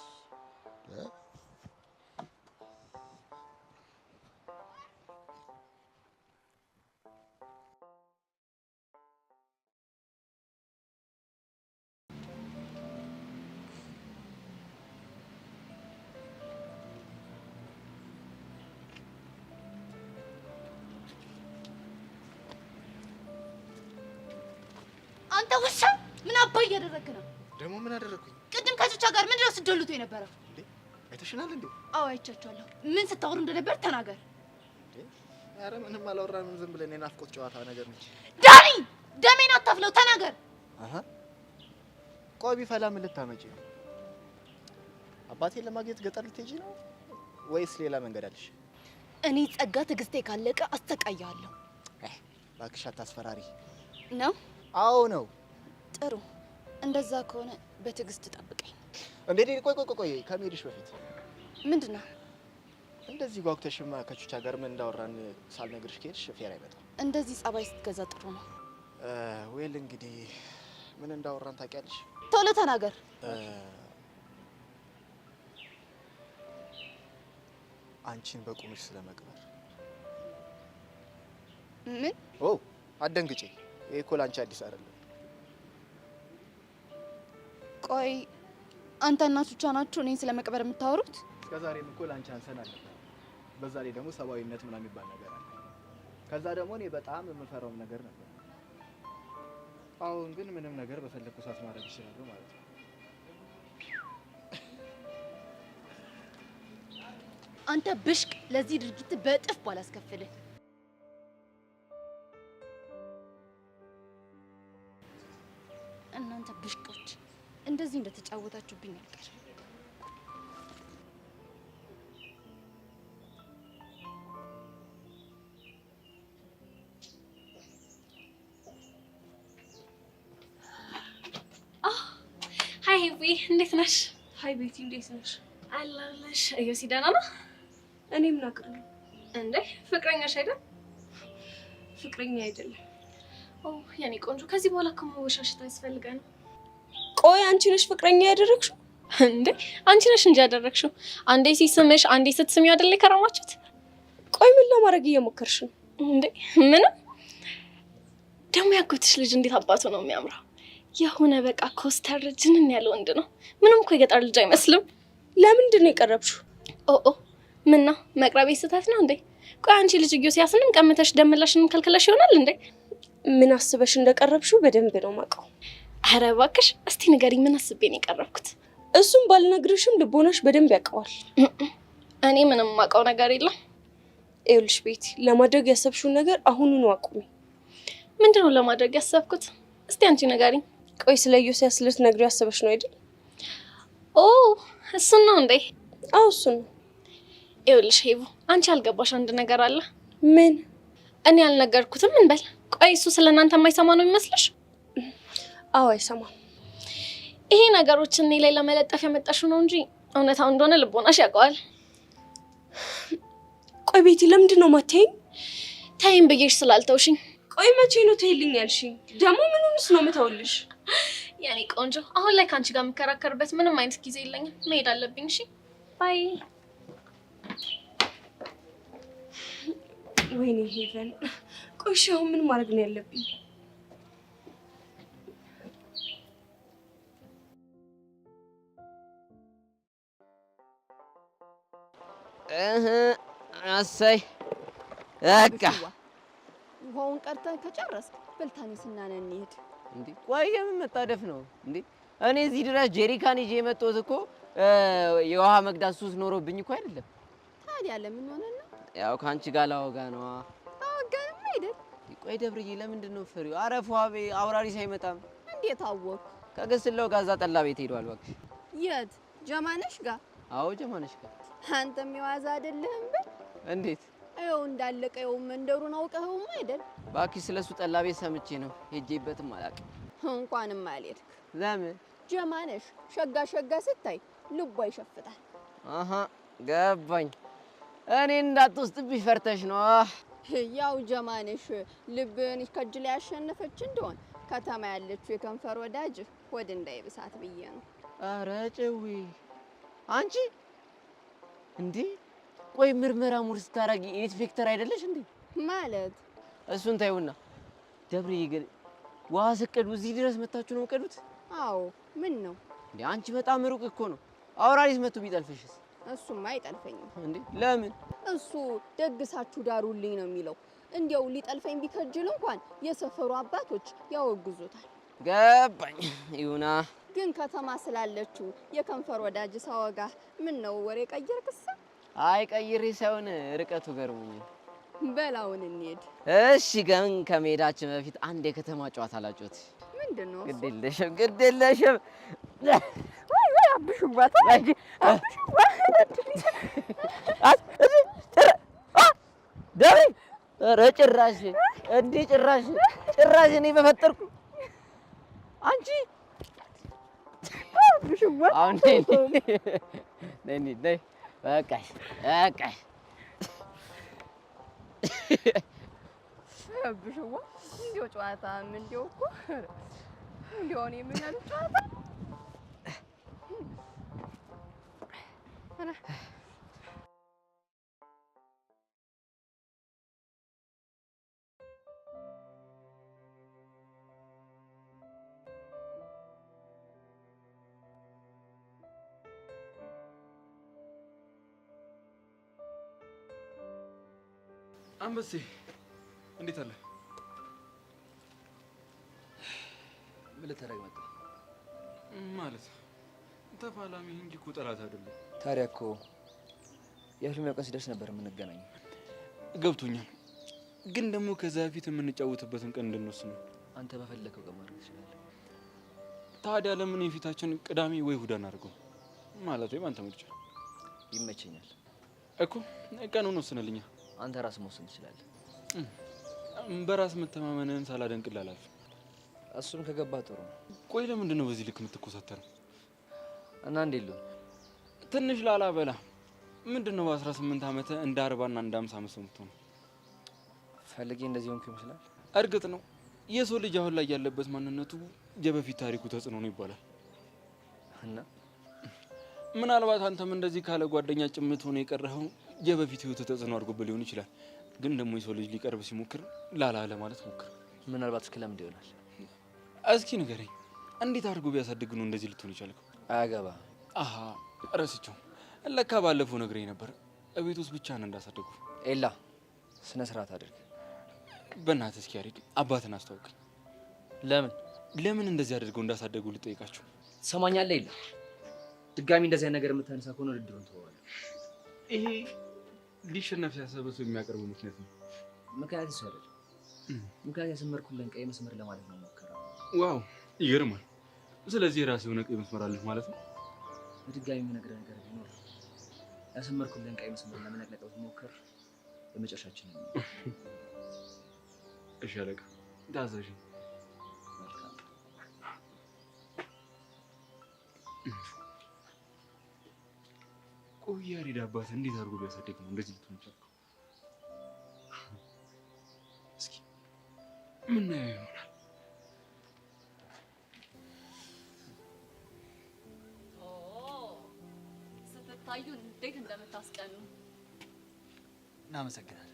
አንተ ውሻ ምን አባይ እያደረግክ ነው? ደግሞ ምን አደረኩኝ? ቅድም ከቹቻ ጋር ምንድን ነው ስትዶልቱ የነበረው? አይተሽናል እንዴ? አዎ አይቻችኋለሁ። ምን ስታወሩ እንደነበር ተናገር። ኧረ ምንም አላወራንም፣ ዝም ብለን የናፍቆት ጨዋታ ነገር ነች። ዳኒ ደሜን አታፍለው፣ ተናገር። ቆይ ቢፈላ ምን ልታመጪ ነው? አባቴን ለማግኘት ገጠር ልትሄጂ ነው ወይስ ሌላ መንገድ አለሽ? እኔ ጸጋ ትዕግስቴ ካለቀ አስተቃያለሁ። እባክሽ አታስፈራሪ። ነው? አዎ ነው። ጥሩ፣ እንደዛ ከሆነ በትዕግስት ጠብቀኝ። እንዴ ቆይ ከመሄድሽ በፊት ምንድን ነው? እንደዚህ ጓጉተሽማ ከቹቻ ጋር ምን እንዳወራን ሳልነግርሽ ከሄድሽ ፌር አይመጣም። እንደዚህ ጸባይ ስትገዛ ጥሩ ነው። ዌል እንግዲህ ምን እንዳወራን ታውቂያለሽ? ቶሎ ተናገር። አንቺን በቁምሽ ስለመቅበር። ምን? አትደንግጪ። ይሄ እኮ ላንቺ አዲስ አይደለም። ቆይ አንተና ቹቻ ናችሁ እኔን ስለመቅበር የምታወሩት? እስከዛሬም እኮ ላንቺ አንሰናል። በዛ ላይ ደግሞ ሰብአዊነት ምናምን የሚባል ነገር አለ። ከዛ ደግሞ እኔ በጣም የምፈራው ነገር ነበር። አሁን ግን ምንም ነገር በፈለኩ ሰዓት ማድረግ ይችላል ማለት ነው። አንተ ብሽቅ፣ ለዚህ ድርጊት በእጥፍ ባላስከፍልህ። እናንተ ብሽቆች እንደዚህ እንደተጫወታችሁብኝ አልቀርም። ሀይ ሄዊ፣ እንዴት ነሽ? ሀይ ቤቲ፣ እንዴት ነሽ? አለሁልሽ። እዮሲ ደህና ነው? እኔ ምን አውቃለሁ? እንዴ ፍቅረኛሽ አይደል? ፍቅረኛ አይደለም። የኔ ቆንጆ፣ ከዚህ በኋላ እኮ መወሻሸት አያስፈልገንም። ቆይ አንቺ ነሽ ፍቅረኛ ያደረግሽው? እንዴ አንቺ ነሽ እንጂ ያደረግሽው። አንዴ ሲስምሽ አንዴ ስትስሚው አይደል የከረማችሁት? ቆይ ምን ለማድረግ እየሞከርሽ ነው? እንዴ ምንም። ደግሞ ያጎትሽ ልጅ እንዴት አባቱ ነው የሚያምረው! የሆነ በቃ ኮስተር ጅንን ያለ ወንድ ነው። ምንም እኮ የገጠር ልጅ አይመስልም። ለምንድን ነው የቀረብሽው? ምን ነው መቅረቤ ስህተት ነው እንዴ? ቆይ አንቺ ልጅ ሲያስንም ቀምተሽ ደምላሽንም ከልክለሽ ይሆናል እንዴ? ምን አስበሽ እንደቀረብሽው በደንብ ነው የማውቀው። ኧረ እባክሽ እስቲ ንገሪኝ፣ ምን አስቤ ነው የቀረብኩት? እሱም ባልነግርሽም ልቦናሽ በደንብ ያውቀዋል። እኔ ምንም የማውቀው ነገር የለም። ይኸውልሽ ቤቲ፣ ለማድረግ ያሰብሽውን ነገር አሁኑኑ አቁሚ። ምንድን ነው ለማድረግ ያሰብኩት? እስቲ አንቺ ንገሪኝ። ቆይ ስለ ኢዮስያስ ልትነግሪው ያሰበሽ ነው አይደል? እሱን ነው እንዴ? አዎ እሱን ነው። ይኸውልሽ ሄቡ፣ አንቺ አልገባሽ አንድ ነገር አለ። ምን? እኔ አልነገርኩትም እንበል። ቆይ እሱ ስለ እናንተ የማይሰማ ነው የሚመስልሽ? አዎ አይሰማም። ይሄ ነገሮችን እኔ ላይ ለመለጠፍ ያመጣሽው ነው እንጂ እውነታው እንደሆነ ልቦናሽ ያውቀዋል። ቆይ ቤቲ፣ ለምንድን ነው የማትይኝ? ተይኝ ብዬሽ ስላልተውሽኝ። ቆይ መቼ ነው ተይልኝ ያልሽኝ? ደግሞ ምንስ ነው የምተውልሽ? የኔ ቆንጆ፣ አሁን ላይ ከአንቺ ጋር የምከራከርበት ምንም አይነት ጊዜ የለኝም። መሄድ አለብኝ። እሺ ባይ። ወይኔ ሄቨን፣ ቆይ እሺ አሁን ምን ማድረግ ነው ያለብኝ? አሰይ በቃ ውሃውን ቀርተን ከጨረስክ በልታኔ ስናነ እንሂድ። እንዴ ቆይ የምን መጣደፍ ነው እንዴ? እኔ እዚህ ድረስ ጄሪካን ይዤ የመጣሁት እኮ የውሃ መቅዳት ሱስ ኖሮብኝ እኮ አይደለም። ታዲያ ለምን ሆነ ነው? ያው ካንቺ ጋር ላወጋ ነው። አወጋንም አይደል? ቆይ ደብርዬ ለምንድን ነው ፍሪው? ኧረ ፏቤ አውራሪስ አይመጣም። እንዴት አወቅ? ከገስለው ጋዛ ጠላ ቤት ሄዷል እባክሽ። የት? ጀማነሽ ጋር? አዎ ጀማነሽ ጋር። አንተም የዋዛ አይደለህም በል። እንዴት? ይኸው እንዳለቀ ይኸው መንደሩን አውቀኸውም አይደል? እባክሽ ስለሱ ጠላ ቤት ሰምቼ ነው ሄጄበትም አላውቅም። እንኳንም አልሄድክ። ለምን? ጀማነሽ ሸጋ ሸጋ ስታይ ልቧ ይሸፍታል። አሃ ገባኝ። እኔ እንዳትወስድብኝ ፈርተሽ ነው። ያው ጀማነሽ ልብን ከእጅ ላይ ያሸነፈች እንደሆን ከተማ ያለችው የከንፈር ወዳጅ ወድ እንዳይብሳት ብዬ ነው። ኧረ ጭዊ አንቺ እንዴ! ቆይ ምርመራ ሙር ስታረጊ ኢንስፔክተር አይደለሽ እንዴ? ማለት እሱን ታዩና ደብርዬ ግን ውሃ ስቀዱ እዚህ ድረስ መታችሁ ነው የምትቀዱት? አዎ ምን ነው እንዴ? አንቺ በጣም ሩቅ እኮ ነው። አውራሪስ መጥቶ ቢጠልፍሽስ? እሱማ አይጠልፈኝም። እንዴ ለምን? እሱ ደግሳችሁ ዳሩልኝ ነው የሚለው። እንዲያው ሊጠልፈኝ ቢከጅል እንኳን የሰፈሩ አባቶች ያወግዙታል። ገባኝ። ይሁና ግን ከተማ ስላለችው የከንፈር ወዳጅ ሳወጋ ምን ነው ወሬ ቀየርክሳ? አይ ቀይሬ ሳይሆን ርቀቱ ገርሞኝ። በላውን እንሂድ። እሺ ግን ከመሄዳችን በፊት አንድ የከተማ ጨዋታ ላጫውት። ምንድነው? ግድ የለሽም። ወይ አብሹባት አጂ ደብሬ ኧረ ጭራሽ እንዲህ ጭራሽ እኔ በፈጠርኩ አንቺ አብሹባት አሁን ነይ በቃሽ። አብሹዋ እንዲያው ጨዋታ እንዲያው እኮ እንዲያው እኔ ምን ያለ ጨዋታ አንበሴ እንዴት አለ? ምን ልታደርግ መጣ? ማለት ተፋላሚ እንጂ እኮ ጠላት አይደለም። ታዲያ እኮ የፊልም ቀን ሲደርስ ነበር የምንገናኘው። ገብቶኛል፣ ግን ደግሞ ከዛ በፊት የምንጫወትበትን ቀን እንድንወስን ነው። አንተ በፈለከው ቀን ማድረግ ትችላለህ። ታዲያ ለምን የፊታችን ቅዳሜ ወይ እሑድ አናደርገው? ማለት ወይም አንተ ምርጫ። ይመቸኛል እኮ ቀኑን ወስነልኛ። አንተ ራስህ መወሰን ትችላለህ። በራስ መተማመንን ሳላደንቅልህ አላልፍም። እሱም ከገባ ጥሩ ነው። ቆይ ለምንድን ነው በዚህ ልክ የምትኮሳተረው? እና እንዴት ነው ትንሽ ላላ በላ። ምንድን ነው በ18 ዓመት እንደ 40 እና እንደ 50 ዓመት ሰው የምትሆነው? ፈልጌ እንደዚህ ሆንኩ ይመስላል። እርግጥ ነው የሰው ልጅ አሁን ላይ ያለበት ማንነቱ የበፊት ታሪኩ ተጽዕኖ ነው ይባላል። እና ምናልባት አንተም እንደዚህ ካለ ጓደኛ ጭምት ሆነ የቀረኸው የበፊት ህይወት ተጽዕኖ አድርጎብህ ሊሆን ይችላል። ግን ደግሞ የሰው ልጅ ሊቀርብ ሲሞክር ላላ ለማለት ሞክር። ምናልባት እስከለምድ ይሆናል። እስኪ ንገረኝ፣ እንዴት አድርጎ ቢያሳድግ ነው እንደዚህ ልትሆን ይቻልከው? አያገባ። አሃ ረስቸው። ለካ ባለፈው ነግረኝ ነበር እቤት ውስጥ ብቻህን እንዳሳደጉ። ኤላ ስነ ስርዓት አድርግ። በእናትህ እስኪ ያሬድ አባትን አስተዋውቀኝ። ለምን እንደዚህ አድርገው እንዳሳደጉ ልጠይቃቸው። ትሰማኛለህ ኤላ? ድጋሚ እንደዚህ አይነት ነገር የምታነሳ ከሆነ ውድድሩን ተወዋለሁ። ይሄ ሊሸነፍ ያሰበ ሰው የሚያቀርበው ምክንያት ነው። ምክንያት እሱ አይደለም። ምክንያት ያሰመርኩልን ቀይ መስመር ለማለት ነው ሞከረው። ዋው ይገርማል። ስለዚህ የራስህ የሆነ ቀይ መስመር አለህ ማለት ነው። በድጋሚ የምነግርህ ነገር ቢኖር ያሰመርኩልን ቀይ መስመር ለመነቅነቅ ብትሞክር የመጨረሻችን ነው። እሺ አለቃ፣ ታዛዥ። ቆይ ያሬድ አባትህ እንዴት አድርጎ ቢያሳድግ ነው እንደዚህ ልትሆን የቻልከው? እስኪ ምናየው ይሆናል። ስትታዩ እንዴት እንደምታስቀኑ። እናመሰግናለን።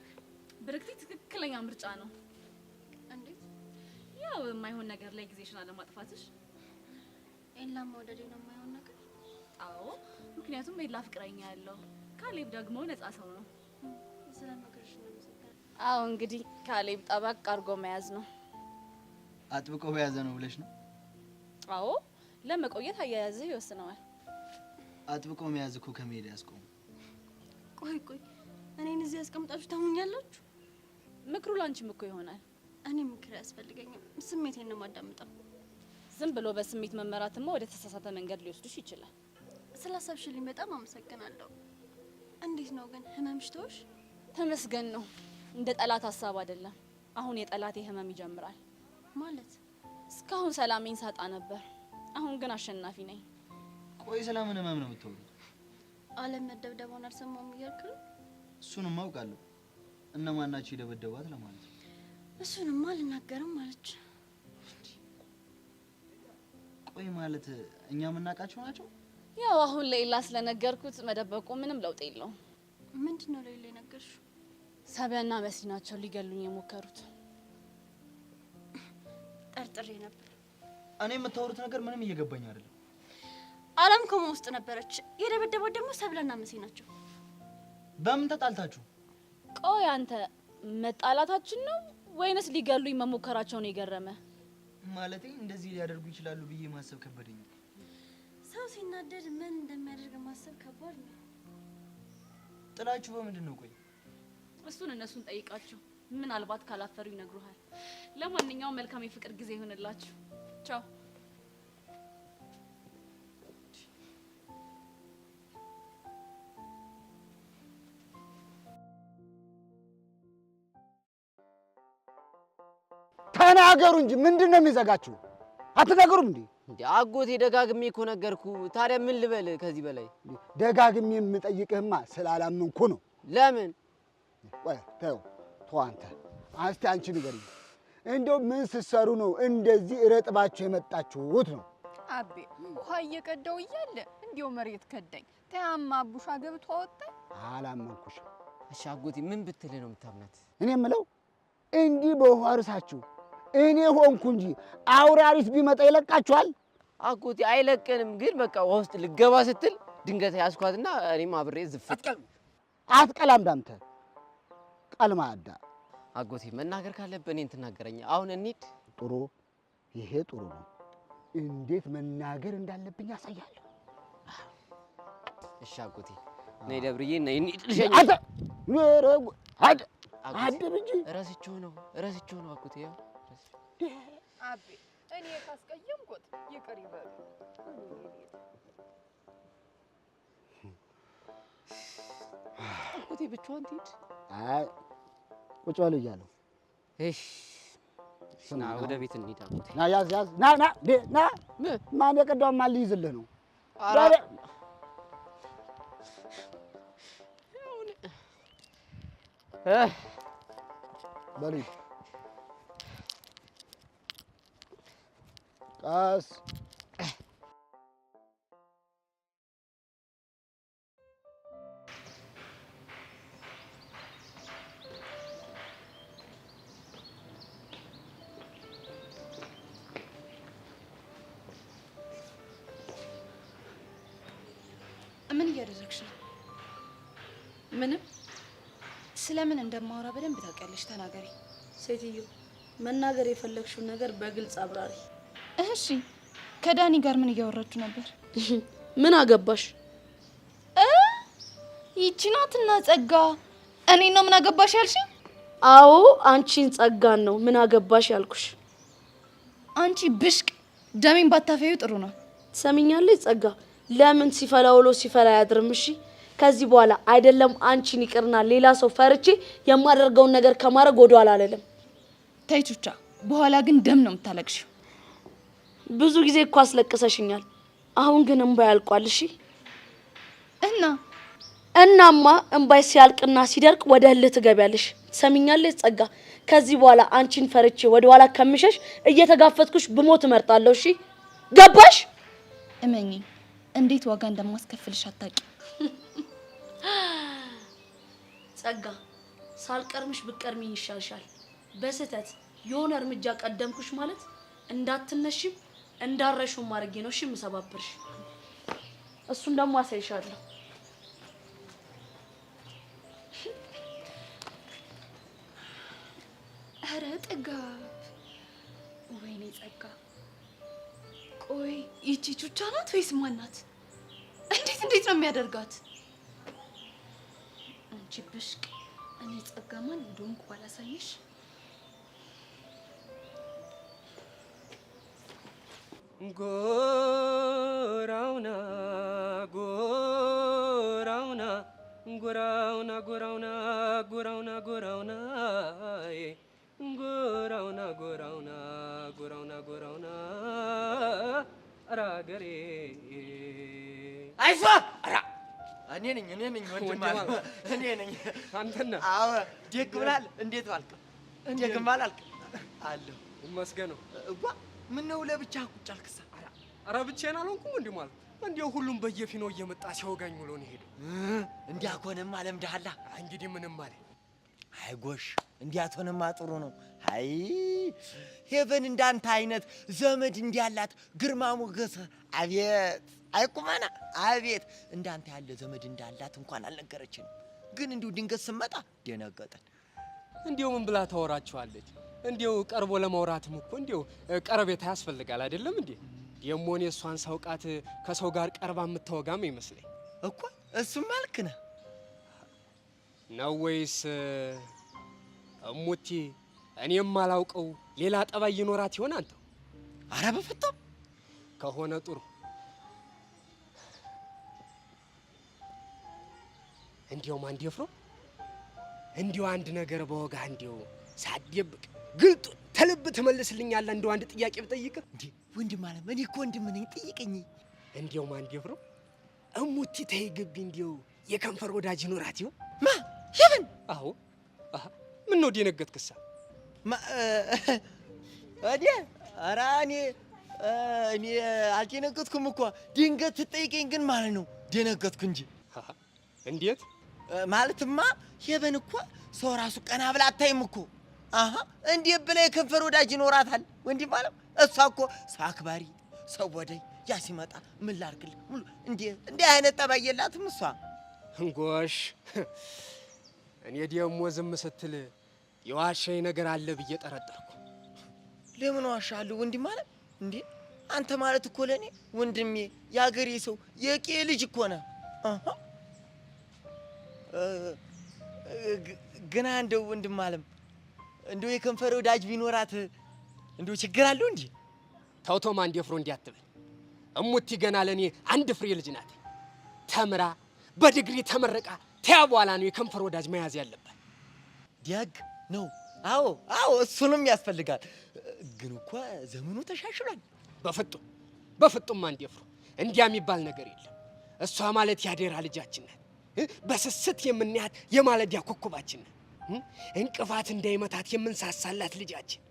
ብርክቲ ትክክለኛ ምርጫ ነው። እንዴት? ያው የማይሆን ነገር ላይ ጊዜሽን አለማጥፋትሽ። ኤላም መውደዴ ነው የማይሆን ነገር? አዎ፣ ምክንያቱም ኤላ ፍቅረኛ ያለው፣ ካሌብ ደግሞ ነፃ ሰው ነው። ስለ ነገርሽ ነው። አዎ እንግዲህ ካሌብ ጠበቅ አድርጎ መያዝ ነው። አጥብቆ በያዘ ነው ብለሽ ነው? አዎ ለመቆየት አያያዝህ ይወስነዋል። አጥብቆ መያዝ እኮ ከመሄድ ያስቆም። ቆይ እኔን እዚህ ያስቀምጣችሁ ታሙኛላችሁ? ምክሩ ላንቺም እኮ ይሆናል። እኔ ምክር ያስፈልገኛል። ስሜቴን ነው ማዳምጠው። ዝም ብሎ በስሜት መመራትማ ወደ ተሳሳተ መንገድ ሊወስድሽ ይችላል። ስላሰብሽልኝ በጣም አመሰግናለሁ። እንዴት ነው ግን ህመምሽ ተወሽ? ተመስገን ነው። እንደ ጠላት ሀሳብ አይደለም። አሁን የጠላቴ ህመም ይጀምራል። ማለት እስካሁን ሰላሜን ሳጣ ነበር። አሁን ግን አሸናፊ ነኝ። ቆይ ስለምን ህመም ነው የምትወሪው? አለም መደብደቧን አልሰማሁም እያልክ ነው? እሱንም አውቃለሁ። እነማን ናቸው የደበደቧት ለማለት ነው። እሱንማ አልናገርም አለች። ቆይ ማለት እኛ የምናውቃቸው ናቸው? ያው አሁን ለኢላ ስለነገርኩት መደበቁ ምንም ለውጥ የለውም። ምንድነው ለኢላ የነገርሽው? ሰቢያና መሲ ናቸው ሊገሉኝ የሞከሩት። ጠርጥሬ ነበር። እኔ የምታወሩት ነገር ምንም እየገባኝ አይደለም። አለም ኮማ ውስጥ ነበረች። የደበደቧት ደግሞ ሰብለና መሲ ናቸው። በምን ተጣልታችሁ? ቆይ አንተ መጣላታችን ነው ወይንስ ሊገሉኝ መሞከራቸው ነው የገረመ? ማለቴ እንደዚህ ሊያደርጉ ይችላሉ ብዬ ማሰብ ከበደኝ። ሰው ሲናደድ ምን እንደሚያደርግ ማሰብ ከባድ ነው። ጥላችሁ በምንድን ነው? ቆይ እሱን እነሱን ጠይቃቸው። ምናልባት ካላፈሩ ይነግሩሃል። ለማንኛውም መልካም የፍቅር ጊዜ ይሁንላችሁ። ቻው። ተናገሩ እንጂ ምንድነው የሚዘጋችሁ? አትነግሩም እንዴ? አጎቴ ደጋግሜ እኮ ነገርኩ። ታዲያ ምን ልበል ከዚህ በላይ? ደጋግሜ የምጠይቅህማ ስላላመንኩ ነው። ለምን? ቆይ ተው አንተ። እስቲ አንቺ ንገሪኝ፣ እንደው ምን ስትሰሩ ነው እንደዚህ እረጥባችሁ የመጣችሁት ነው? አቤ ውሃ እየቀዳው እያለ እንዲው መሬት ከዳኝ። ተያማ አቡሻ ገብቶ አወጣኝ። አላመንኩሽም። እሺ አጎቴ ምን ብትል ነው የምታምናት? እኔ የምለው እንዲህ በውሃ እርሳችሁ እኔ ሆንኩ እንጂ አውራሪስ ቢመጣ ይለቃችኋል? አጎቴ አይለቀንም፣ ግን በቃ ውሃ ውስጥ ልገባ ስትል ድንገት ያስኳትና እኔም አብሬ ዝፍት። አትቀላም ዳምተ ቀልማዳ። አጎቴ መናገር ካለብህ እኔን ትናገረኝ። አሁን እንሂድ። ጥሩ፣ ይሄ ጥሩ ነው። እንዴት መናገር እንዳለብኝ ያሳያለሁ። እሺ አጎቴ ነይ ደብርዬ ነይ እንሂድ። ልሸኝ አደብ እንጂ ረስቼው ነው አጎቴ። ያው አቤ እኔ ካስቀየምኩት ይቅር ይበሉ። አጎቴ ብቻዋን ትሂድ። አይ ቁጭ በሉ እያለሁ። እሺ ና ወደ ቤት እንሂድ አጎቴ። ና ያዝ ና ማን የቀዳውን ማን ሊይዝልህ ነው? በሉ ቀስ። ምን እያደረግሽ ነው? ምንም። ስለምን እንደማወራ በደንብ ታውቂያለሽ። ተናገሪ። ሴትዮ መናገር የፈለግሽውን ነገር በግልጽ አብራሪ። እሺ፣ ከዳኒ ጋር ምን እያወራችሁ ነበር? ምን አገባሽ? ይቺ ናትና ጸጋ። እኔ ነው ምን አገባሽ ያልሽኝ? አዎ አንቺን ጸጋን ነው ምን አገባሽ ያልኩሽ። አንቺ ብሽቅ፣ ደሜን ባታፈዩ ጥሩ ነው። ትሰሚኛለሽ ጸጋ? ለምን ሲፈላ ውሎ ሲፈላ ያድርም። እሺ ከዚህ በኋላ አይደለም አንቺን ይቅርና ሌላ ሰው ፈርቼ የማደርገውን ነገር ከማድረግ ወደኋላ አልልም። ተይ ቹቻ፣ በኋላ ግን ደም ነው የምታለቅሽው። ብዙ ጊዜ እኮ አስለቅሰሽኛል። አሁን ግን እንባ ያልቋል። እሺ እናማ እንባይ ሲያልቅና ሲደርቅ ወደ እልህ ትገቢያለሽ። ትሰሚኛለሽ ጸጋ? ከዚህ በኋላ አንቺን ፈርቼ ወደኋላ ከምሸሽ እየተጋፈጥኩሽ ብሞት እመርጣለሁ። እሺ ገባሽ? እመኚ፣ እንዴት ዋጋ እንደማስከፍልሽ አታውቂ። ጸጋ ሳልቀርምሽ ብቀርሚኝ ይሻልሻል። በስህተት የሆነ እርምጃ ቀደምኩሽ ማለት እንዳትነሽም እንዳረሽም ማድረጌ ነው። እሺ የምሰባብርሽ እሱን ደግሞ አሳይሻለሁ። ኧረ ጥጋብ ወይኔ ጸጋ፣ ቆይ ይቺ ቹቻ ናት ወይስ ማን ናት? እንዴት ነው የሚያደርጋት? አንቺ ብሽቅ፣ እኔ ጸጋ ማን እንደሆንኩ ባላሳይሽ። ጎራውና ጎራውና ጎራውና ጎራውና ጎራውና ጎራውና ጎራውና ጎራውና ጎራውና ጎራውና አራገሬ አይሷ አራ እኔ ነኝ ወንድም አለ እኔ ነኝ። አንተና አዎ ደግ ብላል። እንዴት ዋልክ? ደግም አላልክ አለሁ ይመስገነው። እባ ምን ነው ለብቻ ቁጭ አልክሳ? አራ ብቻዬን አልሆንኩም እንዴ ማለት እንዴው ሁሉም በየፊናው እየመጣ ሲያወጋኝ ውሎ ነው ሄደው። እንዲያኮነማ ለምደሃላ። እንግዲህ ምንም ማለት አይ ጎሽ እንዲያቶንማ ጥሩ ነው። አይ ሄቨን እንዳንተ አይነት ዘመድ እንዲያላት ግርማ ሞገስ አቤት አይቁማና አቤት እንዳንተ ያለ ዘመድ እንዳላት እንኳን አልነገረችንም። ግን እንዲሁ ድንገት ስመጣ ደነገጠን። እንዲው ምን ብላ ታወራችኋለች? እንዲው ቀርቦ ለማውራትም እኮ እንዲው ቀረቤታ ያስፈልጋል አይደለም እንዴ? ደሞ እኔ እሷን ሳውቃት ከሰው ጋር ቀርባ የምታወጋም ይመስለኝ እኮ። እሱም መልክ ነህ ነው ወይስ እሙቲ እኔም ማላውቀው ሌላ ጠባይ ይኖራት ይሆን አንተው? አረ በፍጥም ከሆነ ጥሩ። እንዲያው ማን ደፍሮ እንዲያው አንድ ነገር በወጋ እንዲያው ሳትደብቅ ግልጡ ተልብ ትመልስልኛለህ? እንዲያው አንድ ጥያቄ ብጠይቅ እንዴ ወንድም አለ እኔ እኮ ወንድም ነኝ ጠይቀኝ። እንዲያው ማን ደፍሮ እሙቲ ተይ ግቢ እንዲያው የከንፈር ወዳጅ ይኖራት ይሆን? ማ ሄቨን? አዎ ምን ነው ደነገጥክሳ? ኧረ እኔ አልደነገጥኩም እኮ ድንገት ትጠይቀኝ ግን ማለት ነው ደነገጥኩ እንጂ። እንዴት ማለትማ ሄቨን እኮ ሰው ራሱ ቀና ብላ አታይም እኮ። እንዴት ብላ የከንፈር ወዳጅ ይኖራታል ወንድም አለ? እሷ እኮ ሰው አክባሪ፣ ሰው ወደይ፣ ያ ሲመጣ ምን ላድርግልህ ሙሉ እንዲህ አይነት ጠባይ የላትም እሷ። ጎሽ እኔ ደግሞ ዝም ስትል የዋሻኝ ነገር አለ ብዬ ጠረጠርኩ። ለምን ዋሻለሁ ወንድም አለ? እንዴ አንተ ማለት እኮ ለኔ ወንድሜ፣ የአገሬ ሰው፣ የቄ ልጅ እኮ ነህ። ግና እንደው ወንድም አለም እንደው የከንፈር ወዳጅ ቢኖራት እንደው ችግር አለው እንዴ? ተውቶማ እንዲፍሮ እንዲያትበል። እሙቲ ገና ለኔ አንድ ፍሬ ልጅ ናት። ተምራ በዲግሪ ተመረቃ ተያ በኋላ ነው የከንፈር ወዳጅ መያዝ ያለበት። ዲያግ ነው። አዎ እሱንም ያስፈልጋል። ግን እኮ ዘመኑ ተሻሽሏል። በፍጡም እንዲፍሮ እንዲያ የሚባል ነገር የለም። እሷ ማለት ያደራ ልጃችን ናት። በስስት የምንያት የማለዲያ ኮከባችን ናት። እንቅፋት እንዳይመታት የምንሳሳላት ልጃችን፣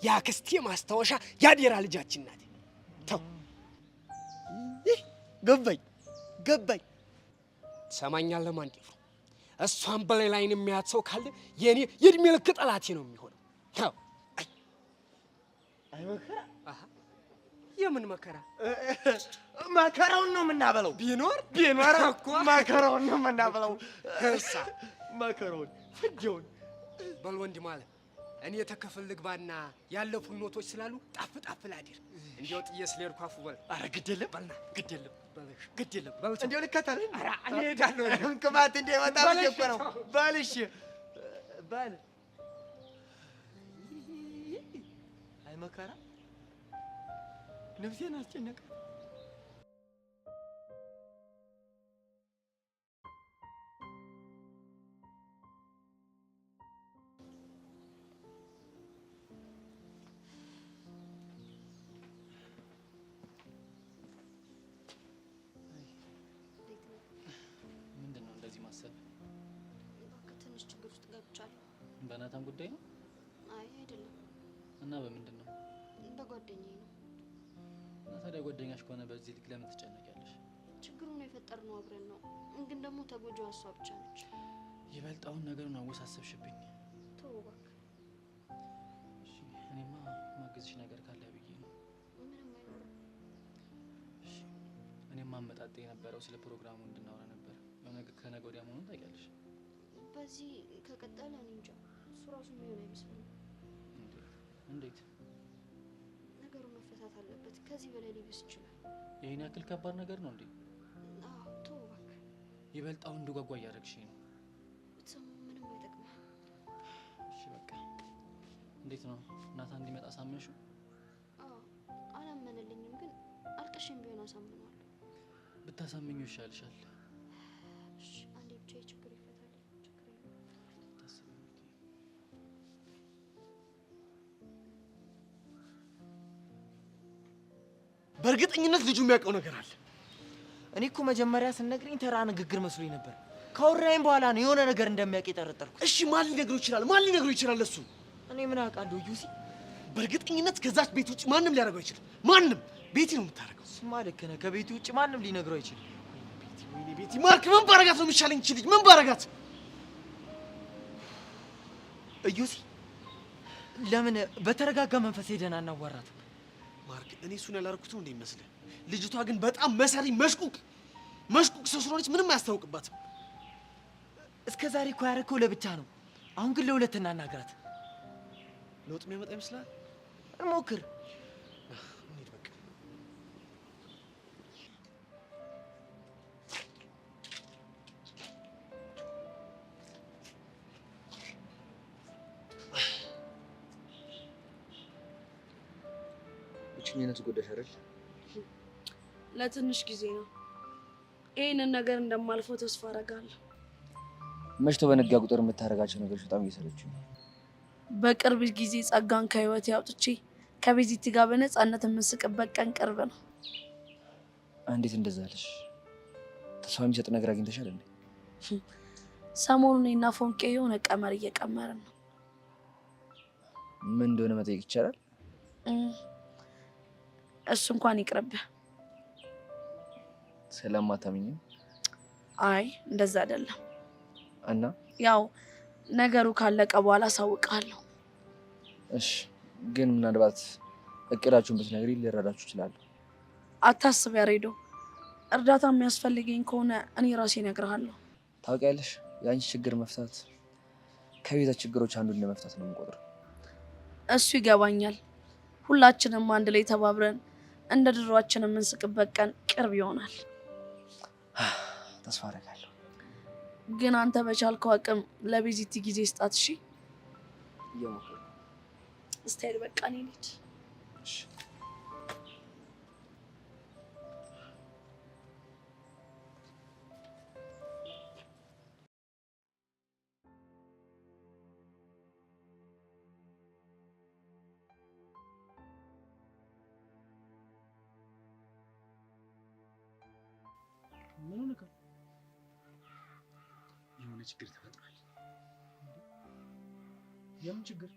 የአክስቴ ማስታወሻ ያደራ ልጃችን ናት። ተው ገባኝ። ትሰማኛለህ ማንዴፍሮ? እሷን በሌላ አይን የሚያት ሰው ካለ የኔ የእድሜ ልክ ጠላቴ ነው የሚሆነው። ተው። አይ መከራ። የምን መከራ? መከራውን ነው የምናበለው። ቢኖር እኮ መከራውን ነው የምናበለው። እሳ መከራውን ፍጆውን በል ወንድም አለ። እኔ ተከፍል ልግባና ያለፉ ኖቶች ስላሉ ጣፍ ላድር። እንዲያው ጥዬ ስለሄድኩ አፉ በል። ኧረ ግድ የለም ግድ የለም። በልሽ እንዲያው ልከተል። ኧረ እኔ እሄዳለሁ። እንቅፋት እንዳይመጣ ብዬሽ እኮ ነው። በል እሺ በል። አይ መከራ ነፍሴን አስጨነቀ። ምንድነው እንደዚህ ማሰብ? ትንሽ ችግር ውስጥ ገብቻለሁ። በናታን ጉዳይ ነው? አይ አይደለም። እና በምንድን ነው? በጓደኛዬ ነው። እና ታዲያ ጓደኛሽ ከሆነ በዚህ ልክ ለምን ትጨነቂያለሽ? ችግሩን የፈጠርነው አብረን ነው፣ ግን ደግሞ ተጎጂዋ እሷ ብቻ ነች። ይበልጥ አሁን ነገሩን አወሳሰብሽብኝ። ተው እባክህ። እሺ እኔማ ማገዝሽ ነገር ካለ ብዬ ነው። ምንም አይኖርም። እሺ እኔማ አመጣጤ የነበረው ስለ ፕሮግራሙ እንድናወራ ነበር። ከነገ ወዲያ መሆኑን ታውቂያለሽ። በዚህ ከቀጠለ እኔ እንጃ፣ እሱ ራሱ የሚሆን አይመስለኝም። እንዴት? መፈታት አለበት። ከዚህ በላይ ሊብስ ይችላል። ይሄን ያክል ከባድ ነገር ነው እንዴ? አዎ ተው እባክህ። ይበልጣው እንድጓጓ እያደረግሽኝ ነው። ብትሰማው ምንም አይጠቅምም። እሺ በቃ እንዴት ነው ናታን እንዲመጣ ሳመንሽው? አዎ አላመነልኝም፣ ግን አልቅሽም ቢሆን አሳምነዋለሁ። ብታሳምኙ ይሻልሻል። እሺ አንዴ ብቻ ችግር ይፈታል። ችግር የለም። በእርግጠኝነት ልጁ የሚያውቀው ነገር አለ። እኔ እኮ መጀመሪያ ስነግረኝ ተራ ንግግር መስሎኝ ነበር። ካወራኝ በኋላ ነው የሆነ ነገር እንደሚያውቅ የጠረጠርኩት። እሺ ማን ሊነግረው ይችላል? ማን ሊነግረው ይችላል? እሱ እኔ ምን አውቃለሁ ዩሲ። በእርግጠኝነት ከዛች ቤት ውጭ ማንም ሊያደርገው አይችልም። ማንም ቤቲ ነው የምታደርገው። እሱማ ልክ ነህ። ከቤቱ ውጭ ማንም ሊነግረው አይችልም። ወይኔ ቤቲ ማርክ፣ ምን ባረጋት ነው የሚሻለኝ? እቺ ልጅ ምን ባረጋት? ዩሲ ለምን በተረጋጋ መንፈስ ሄደን አናዋራት? ማርክ እኔ እሱን ያላረኩት ነው እንደሚመስልህ። ልጅቷ ግን በጣም መሰሪ መሽቁቅ ሰው ስለሆነች ምንም አያስታውቅባትም። እስከ ዛሬ እኮ ያደረከው ለብቻ ነው። አሁን ግን ለሁለት እናናግራት። ለውጥ የሚያመጣ ይመስላል። እንሞክር። እንሂድ በቃ። ብቸኝነት ጎዳሽ አይደል? ለትንሽ ጊዜ ነው። ይሄንን ነገር እንደማልፈው ተስፋ አደርጋለሁ። መሽቶ በነጋ ቁጥር የምታደርጋቸው ነገሮች በጣም እየሰለቹኝ ነው። በቅርብ ጊዜ ጸጋን ከህይወት ያውጥቼ ከቤዚቲ ጋር በነፃነት የምንስቅበት ቀን ቅርብ ነው። እንዴት እንደዛ አለሽ? ተስፋ የሚሰጥ ነገር አግኝተሻል እንዴ? ሰሞኑን እኔና ፎንቄ የሆነ ቀመር እየቀመርን ነው። ምን እንደሆነ መጠየቅ ይቻላል? እሱ እንኳን ይቅርብህ። ስለማታምኝ? አይ እንደዛ አይደለም። እና ያው ነገሩ ካለቀ በኋላ አሳውቃለሁ። እሺ፣ ግን ምናልባት እቅዳችሁን ብትነግሪኝ ልረዳችሁ እችላለሁ። አታስብ ያሬዶ፣ እርዳታ የሚያስፈልገኝ ከሆነ እኔ ራሴ እነግርሃለሁ። ታውቂያለሽ፣ የአንቺ ችግር መፍታት ከቤዛ ችግሮች አንዱ እንደ መፍታት ነው የምቆጥረው። እሱ ይገባኛል። ሁላችንም አንድ ላይ ተባብረን እንደ ድሮአችን የምንስቅበት ቀን ቅርብ ይሆናል። ተስፋ አደርጋለሁ። ግን አንተ በቻልከው አቅም ለቤዚቲ ጊዜ ስጣት። እሺ? እየሞከርኩ ስታይል በቃ እኔ ልጅ ምን ሆነህ? የሆነ ችግር ተፈጥሯል። የምን ችግር?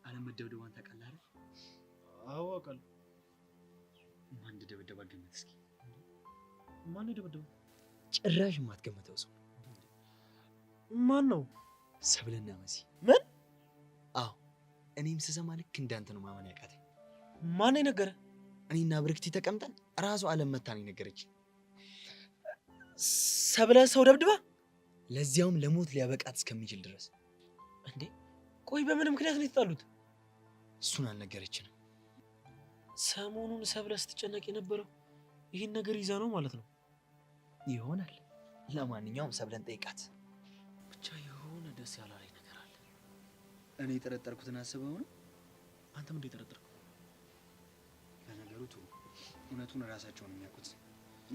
አለመደብደቧን ታውቃለህ አይደል? አዎ አውቃለሁ። ማን እንደደበደባት ገምት እስኪ። ማን የደበደበው? ጭራሽ የማትገምተው ሰው። ማን ነው? ሰብለና መሲ። ምን? አዎ እኔም ስሰማ ልክ እንዳንተ ነው ማመን ያቃተኝ። ማን የነገረ? እኔና ብርክቲ ተቀምጠን ራሱ አለም መታን የነገረችኝ። ሰብለ ሰው ደብድባ? ለዚያውም ለሞት ሊያበቃት እስከሚችል ድረስ። እንዴ ቆይ በምን ምክንያት ነው የተጣሉት? እሱን አልነገረችንም። ሰሞኑን ሰብለ ስትጨነቅ የነበረው ይህን ነገር ይዛ ነው ማለት ነው? ይሆናል። ለማንኛውም ሰብለን ጠይቃት። ብቻ የሆነ ደስ ያላለኝ ነገር አለ። እኔ የጠረጠርኩትን አስበው ነው? አንተም እንደ ጠረጠርኩ? ለነገሩ ተው፣ እውነቱን ራሳቸው ነው የሚያውቁት።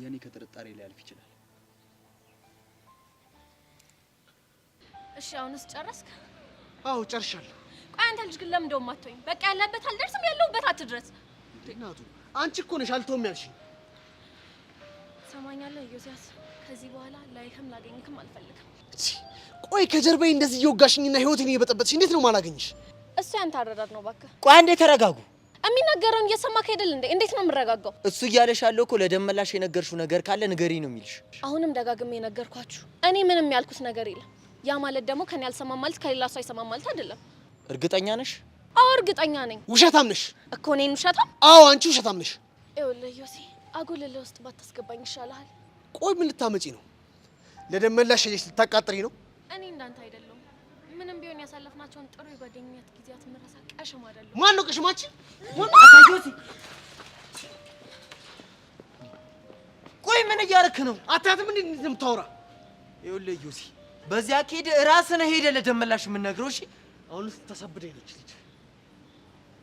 የኔ ከጥርጣሬ ሊያልፍ ይችላል። እሺ አሁንስ ጨረስክ? አዎ ጨርሻለሁ። ቆይ አንተ ልጅ ግን ለምን እንደውም አትተውኝ? በቃ ያለበት አልደርስም፣ ያለውበት አትድረስ። እናቱ አንቺ እኮ ነሽ አልተውም ያልሽኝ። ሰማኛለህ ኢዮስያስ፣ ከዚህ በኋላ ላይክም ላገኝክም አልፈልግም። ቆይ ከጀርባዬ እንደዚህ እየወጋሽኝና ህይወቴን እየበጠበጥሽ እንዴት ነው ማላገኝሽ? እሱ ያንተ አረዳድ ነው እባክህ። ቆይ አንዴ ተረጋጉ። የሚናገረውን እየሰማክ አይደል እንዴ? እንዴት ነው የምረጋጋው? እሱ እያለሽ ያለው እኮ ለደመላሽ የነገርሽው ነገር ካለ ንገሪ ነው የሚልሽ። አሁንም ደጋግሜ የነገርኳችሁ እኔ ምንም ያልኩት ነገር የለም። ያ ማለት ደግሞ ከኔ አልሰማም ማለት ከሌላ ሰው አይሰማም ማለት አይደለም። እርግጠኛ ነሽ? አዎ እርግጠኛ ነኝ። ውሸታም ነሽ እኮ። እኔን ውሸታም? አዎ አንቺ ውሸታም ነሽ። ይኸውልህ ዮሴ፣ አጉልለ ውስጥ ባታስገባኝ ይሻልሃል። ቆይ ምን ልታመጪ ነው? ለደመላሽ ሄደሽ ልታቃጥሪ ነው? እኔ እንዳንተ አይደለሁም። ምንም ቢሆን ያሳለፍናቸውን ጥሩ የጓደኝነት ጊዜያት መረሳ ቀሽም አይደለም። ማን ነው ቀሽማችን? አታጆሲ ቆይ ምን እያረክ ነው? አታያትም እንዴ እንደምታወራ? ይኸውልህ ጆሲ በዚያ ከሄደ ራስህ ነህ ሄደህ ለደመላሽ የምንነግረው። እሺ አሁንስ ተሰብደኝ ነች ልጅ።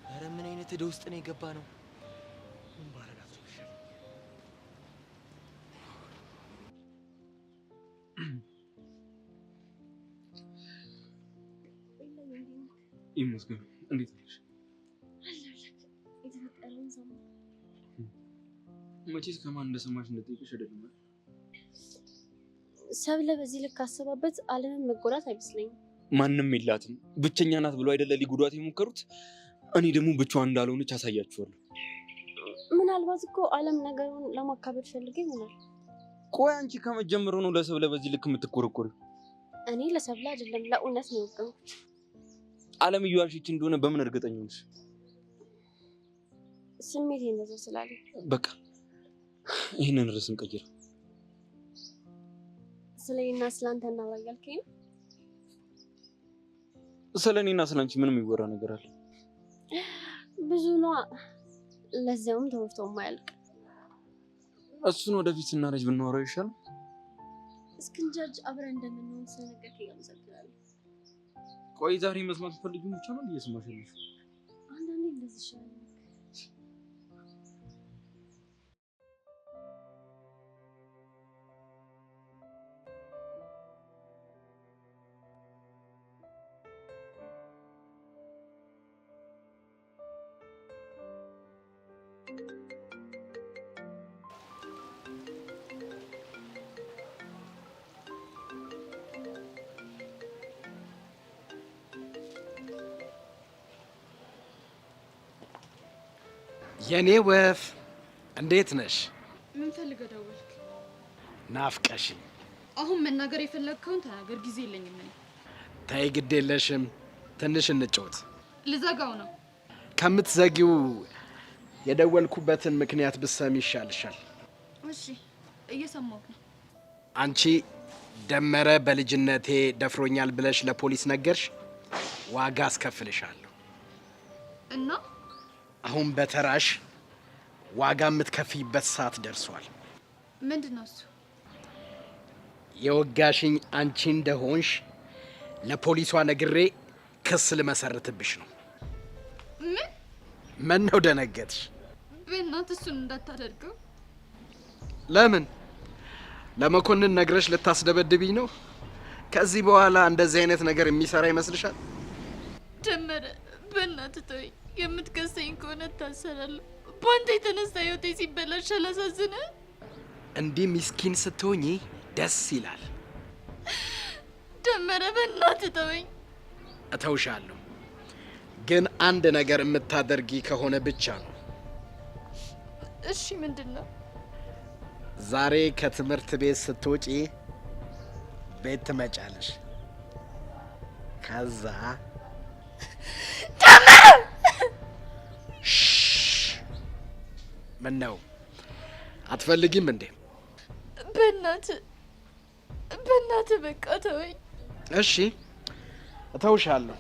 ኧረ ምን አይነት ዕዳ ውስጥ ነው የገባ ነው? ምን ባረጋት ነው ይሻል? ይመስገን። እንዴት ነሽ? የተፈጠረውን ሰማሁ። መቼስ ከማን እንደሰማሽ እንደጠይቅሽ አይደለም። ሰብለ በዚህ ልክ አሰባበት ዓለምን መጎዳት አይመስለኝም። ማንም የላትም ብቸኛ ናት ብሎ አይደለ ሊጎዷት የሞከሩት። እኔ ደግሞ ብቻዋን እንዳልሆነች አሳያችኋለሁ። ምናልባት እኮ ዓለም ነገሩን ለማካበድ ፈልጌ ይሆናል። ቆይ አንቺ ከመጀመሩ ነው ለሰብለ በዚህ ልክ የምትቆረቆሪው? እኔ ለሰብለ አይደለም ለእውነት ነው የወገንኩት። ዓለም እየዋሸች እንደሆነ በምን እርግጠኛ ነሽ? ስሜቴ እንደዛ ስላለኝ። በቃ ይህንን ርዕስ እንቀይረው። ስለኔና ስላንተ እናውራ እያልከኝ ነው? ስለኔና ስላንቺ ምንም የሚወራ ነገር አለ? ብዙ ነዋ። ለዚያውም ተወርቶ የማያልቅ። እሱን ወደፊት ስናረጅ ብናወራው ይሻላል። እስክንጃጅ አብረን እንደምንሆን ስለነገርከኝ አመሰግናለሁ። ቆይ ዛሬ መስማት ፈልጊው ብቻ ነው እየሰማሽ ያለሽ? አንዳንዴ እንደዚህ ይሻላል። የኔ ወፍ እንዴት ነሽ? ምን ፈልገህ ደወልክ? ናፍቀሽኝ። አሁን መናገር የፈለግከውን ተናገር፣ ጊዜ የለኝም እኔ። ተይ ግድ የለሽም፣ ትንሽ እንጫወት። ልዘጋው ነው። ከምትዘጊው የደወልኩበትን ምክንያት ብትሰሚ ይሻልሻል። እሺ እየሰማሁህ ነው። አንቺ ደመረ በልጅነቴ ደፍሮኛል ብለሽ ለፖሊስ ነገርሽ፣ ዋጋ አስከፍልሻለሁ። እና አሁን በተራሽ ዋጋ የምትከፍይበት ሰዓት ደርሷል። ምንድነው እሱ? የወጋሽኝ አንቺ እንደሆንሽ ለፖሊሷ ነግሬ ክስ ልመሰርትብሽ ነው። ምን ነው ደነገጥሽ? በእናትህ እሱን እንዳታደርገው። ለምን? ለመኮንን ነግረሽ ልታስደበድብኝ ነው? ከዚህ በኋላ እንደዚህ አይነት ነገር የሚሰራ ይመስልሻል? ደመረ በእናትህ ተወኝ። የምትከሰኝ ከሆነ እታሰራለሁ። በአንተ የተነሳ ህይወቴ ሲበላሽ አላሳዝንህ? እንዲህ ምስኪን ስትሆኚ ደስ ይላል። ደመረ በእናትህ ተወኝ። እተውሻለሁ፣ ግን አንድ ነገር የምታደርጊ ከሆነ ብቻ ነው። እሺ ምንድን ነው? ዛሬ ከትምህርት ቤት ስትወጪ ቤት ትመጫለሽ። ከዛ ምን ነው አትፈልጊም እንዴ? በእናትህ በቃ ተወኝ። እሺ እተውሻለሁ፣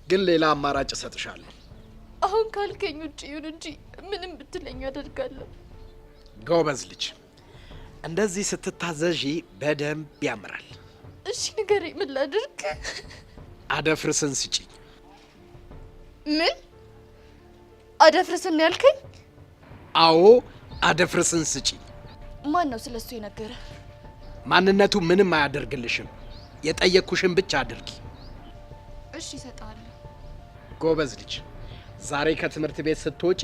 ግን ሌላ አማራጭ እሰጥሻለሁ። አሁን ካልከኝ ውጭ ይሁን እንጂ ምንም ብትለኝ አደርጋለሁ። ጎበዝ ልጅ፣ እንደዚህ ስትታዘዢ በደንብ ያምራል። እሺ ንገረኝ፣ ምን ላድርግ? አደፍርስን ስጪኝ። ምን አደፍርስን ያልከኝ? አዎ አደፍርስን ስጪኝ። ማን ነው ስለሱ የነገረ? ማንነቱ ምንም አያደርግልሽም። የጠየቅኩሽን ብቻ አድርጊ። እሺ እሰጥሃለሁ። ጎበዝ ልጅ፣ ዛሬ ከትምህርት ቤት ስትወጪ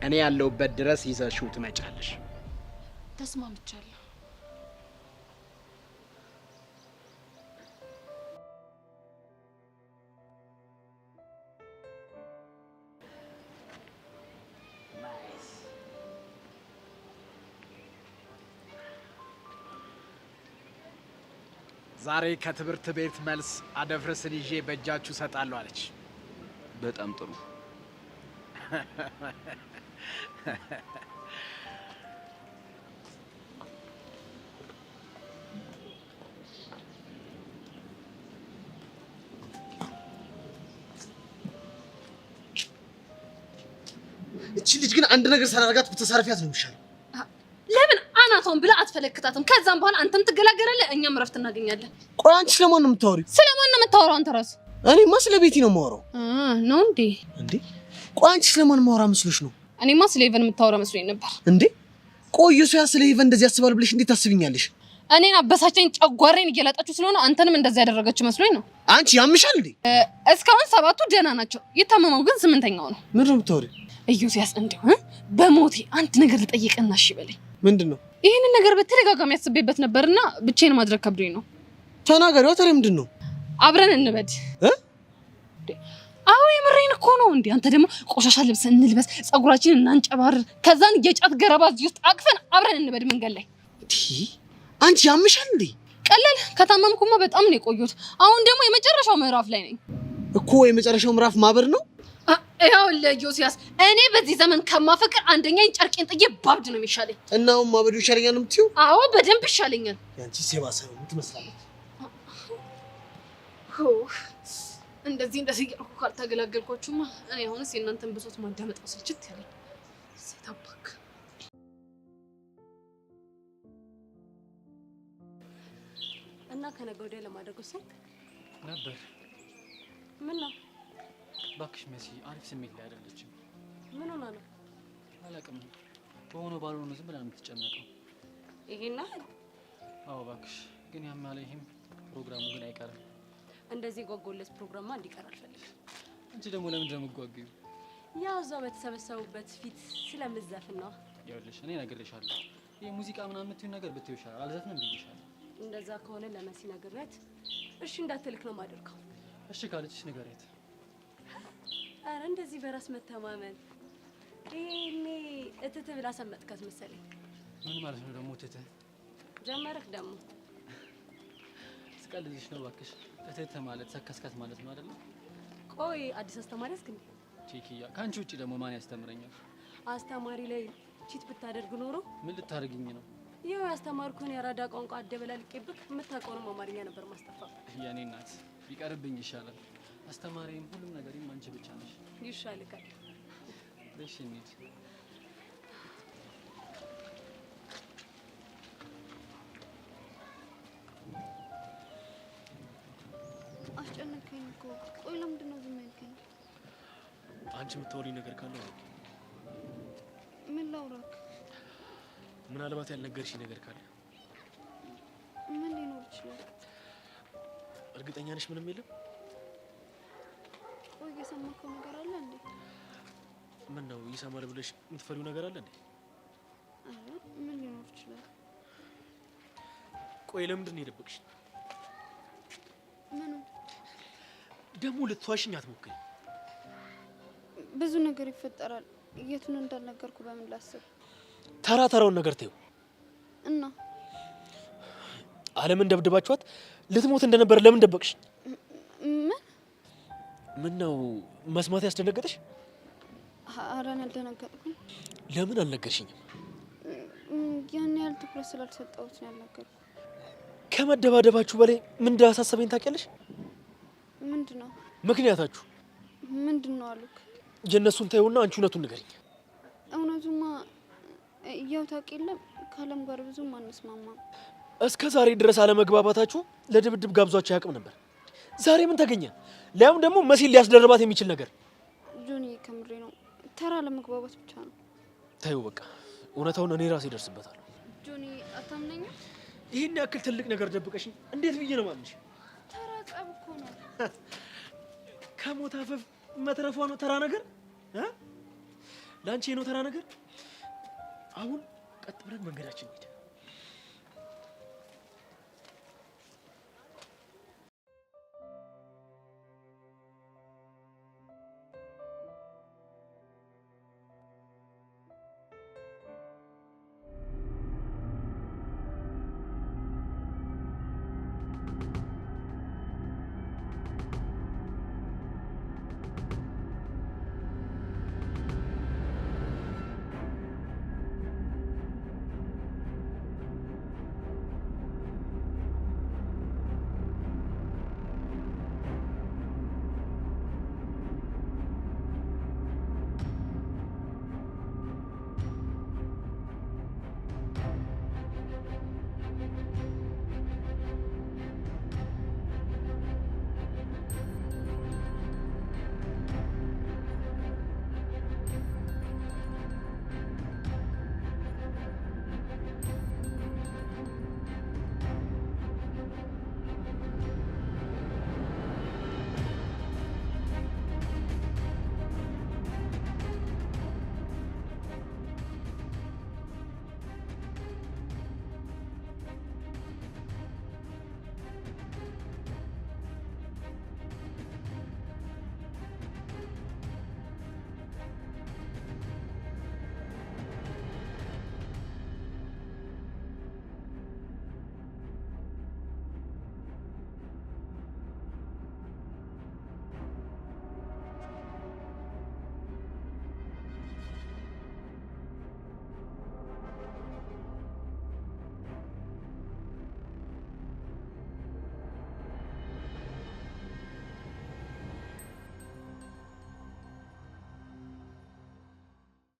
እኔ ያለሁበት ድረስ ይዘሽው ትመጫለሽ። ተስማምቻለሁ። ዛሬ ከትምህርት ቤት መልስ አደፍርስን ይዤ በእጃችሁ ሰጣለሁ አለች። በጣም ጥሩ። እቺ ልጅ ግን አንድ ነገር ሳላደርጋት ብትሰርፊያት ነው የሚሻለው። ለምን አናቷን ብላ አትፈለክታትም? ከዛም በኋላ አንተም ትገላገላለህ፣ እኛም እረፍት እናገኛለን። ቆይ አንቺ ስለማን ነው የምታወሪው? ስለማን ነው የምታወራው አንተ ራስህ? እኔማ ስለ ቤቲ ነው የማወራው። ነው እንዴ? ቆይ አንቺ ስለማን ማወራ መስሎሽ ነው? እኔማ ስለ ሄቨን የምታወራ መስሎኝ ነበር። እንዴ ቆይ እሱ ያ ስለ ሄቨን እንደዚህ ያስባል ብለሽ እንዴት ታስብኛለሽ? እኔን አበሳጨኝ፣ ጨጓራዬን እየላጣችሁ ስለሆነ አንተንም እንደዚህ ያደረገችው መስሎኝ ነው። አንቺ ያምሻል እንዴ? እስካሁን 7ቱ ደህና ናቸው። የታመመው ግን 8ኛው ነው። ምን ነው የምታወሪው? ኢዮስያስ እንደው በሞቴ አንድ ነገር ልጠይቅና እሺ በለኝ። ምንድነው? ይሄንን ነገር በተደጋጋሚ ያስቤበት ነበርና ብቻዬን ማድረግ ከብዶኝ ነው። ተናገሪው። ታዲያ ምንድነው? አብረን እንበድ። አዎ የምሬን እኮ ነው። እንዴ አንተ ደግሞ ቆሻሻ ልብስ እንልበስ፣ ጸጉራችንን እናንጨባርር፣ ከዛን የጫት ገረባ እዚህ ውስጥ አቅፈን አብረን እንበድ መንገድ ላይ። አንቺ ያምሻል እንዴ? ቀለል ከታመምኩማ በጣም ነው የቆየሁት። አሁን ደግሞ የመጨረሻው ምዕራፍ ላይ ነኝ እኮ። የመጨረሻው ምዕራፍ ማበድ ነው። ይኸውልህ ኢዮስያስ፣ እኔ በዚህ ዘመን ከማፈቅር አንደኛዬን ጨርቄን ጥዬ ባብድ ነው የሚሻለኝ። እና አሁን ማበዱ ይሻለኛል ነው የምትይው? አዎ በደንብ ይሻለኛል። ያንቺ ሴባሰ ነው ትመስላለች። እንደዚህ እያልኩ ካልተገላገልኳችሁማ እኔ አሁንስ የእናንተን ብሶት ማዳመጥ ስልችት ያለኝ ሴት አባክ። እና ከነገ ወዲያ ለማድረግ ወሰንክ ነበር? ምን ነው? እባክሽ መሲ አሪፍ ስሜት ላይ አይደለችም። ምን ሆና ነው? አላውቅም። በሆነ ባልሆነ ዝም ብላ ነው የምትጨነቀው። ይሄና አዎ እባክሽ። ግን ያም ያለ ይሄም ፕሮግራሙ ግን አይቀርም። እንደዚህ ጓጎለስ ፕሮግራማ እንዲቀር አልፈልግም። አንቺ ደግሞ ለምን እንደምትጓጉዩ? ያው እዛው በተሰበሰቡበት ፊት ስለምዘፍን ነው። ይኸውልሽ እኔ እነግርሻለሁ፣ ይሄ ሙዚቃ ምናምን የምትይው ነገር ብትይው ይሻላል። አልዘፍንም ብዬሻለሁ። እንደዛ ከሆነ ለመሲ ነግሬያት እሺ እንዳትልክ ነው የማደርገው። እሺ ካለችሽ ንገሪያት። አረ እንደዚህ በራስ መተማመን ይሄኔ እትት ብላ ሰመጥካት መሰለኝ። ምን ማለት ነው ደግሞ እትት? ጀመረክ ደግሞ ስቀልልሽ ነው እባክሽ። እትት ማለት ሰከስካት ማለት ነው አይደል? ቆይ አዲስ አስተማሪ አስክኝ ቺኪያ፣ ካንቺ ውጪ ደግሞ ማን ያስተምረኛል? አስተማሪ ላይ ቺት ብታደርግ ኖሮ ምን ልታደርግኝ ነው? ይኸው ያስተማርኩህን የአራዳ ቋንቋ አደበላልቄብክ የምታውቀውንም አማርኛ ነበር ማስተፋብ። የኔ እናት ቢቀርብኝ ይሻላል። አስተማሪም ሁሉም ነገርም አንቺ ብቻ ነሽ። ይሻልካል። እሺ እንሂድ። አስጨነቀኝ እኮ። ቆይ ለምንድን ነው ዝም ያልከኝ? አንቺ የምታወሪኝ ነገር ካለ ምን ላውራክ? ምናልባት ያልነገርሽኝ ነገር ካለ ምን ሊኖር ይችላል? እርግጠኛ ነሽ ምንም የለም? ቆይ የሰማከው ነገር አለ እንዴ? ምን ነው ይሰማል ብለሽ የምትፈሪው ነገር አለ እንዴ? አረ ምን ሊኖር ይችላል? ቆይ ለምንድን ነው የደበቅሽኝ? ምኑ? ደግሞ ልትዋሽኝ አትሞክሪ። ብዙ ነገር ይፈጠራል። የቱን እንዳልነገርኩ በምን ላስብ? ተራ ተራውን ነገር ተይው እና ዓለምን ደብድባችኋት ልትሞት እንደነበር ለምን ደበቅሽ? ምን ነው መስማት ያስደነገጠሽ? አራን አልደነገጥኩም። ለምን አልነገርሽኝም? ያን ያህል ትኩረት ስላልሰጠሁት ነው ያልነገርኩ። ከመደባደባችሁ በላይ ምን እንዳሳሰበኝ ታውቂያለሽ? ምንድነው ምክንያታችሁ? ምንድነው አሉክ? የእነሱን ታዩና አንቺ እውነቱን ንገሪኝ። እውነቱማ ያው ታውቂ የለም ከአለም ጋር ብዙም አንስማማም። እስከ ዛሬ ድረስ አለመግባባታችሁ ለድብድብ ጋብዟቸው አያውቅም ነበር። ዛሬ ምን ተገኘ? ሊያም ደግሞ መሲል ሊያስደርባት የሚችል ነገር። ጆኒ ከምሬ ነው፣ ተራ ለመግባባት ብቻ ነው። ታዩ በቃ እውነታውን እኔ ራሴ እደርስበታለሁ። ጆኒ አታምነኝም? ይህን ያክል ትልቅ ነገር ደብቀሽኝ እንዴት ብዬ ነው ማምንሽ? ተራ ጸብ እኮ ነው። ከሞት አፈፍ መትረፏ ነው ተራ ነገር? ለአንቺ ነው ተራ ነገር? አሁን ቀጥ ብለን መንገዳችን ሄደ።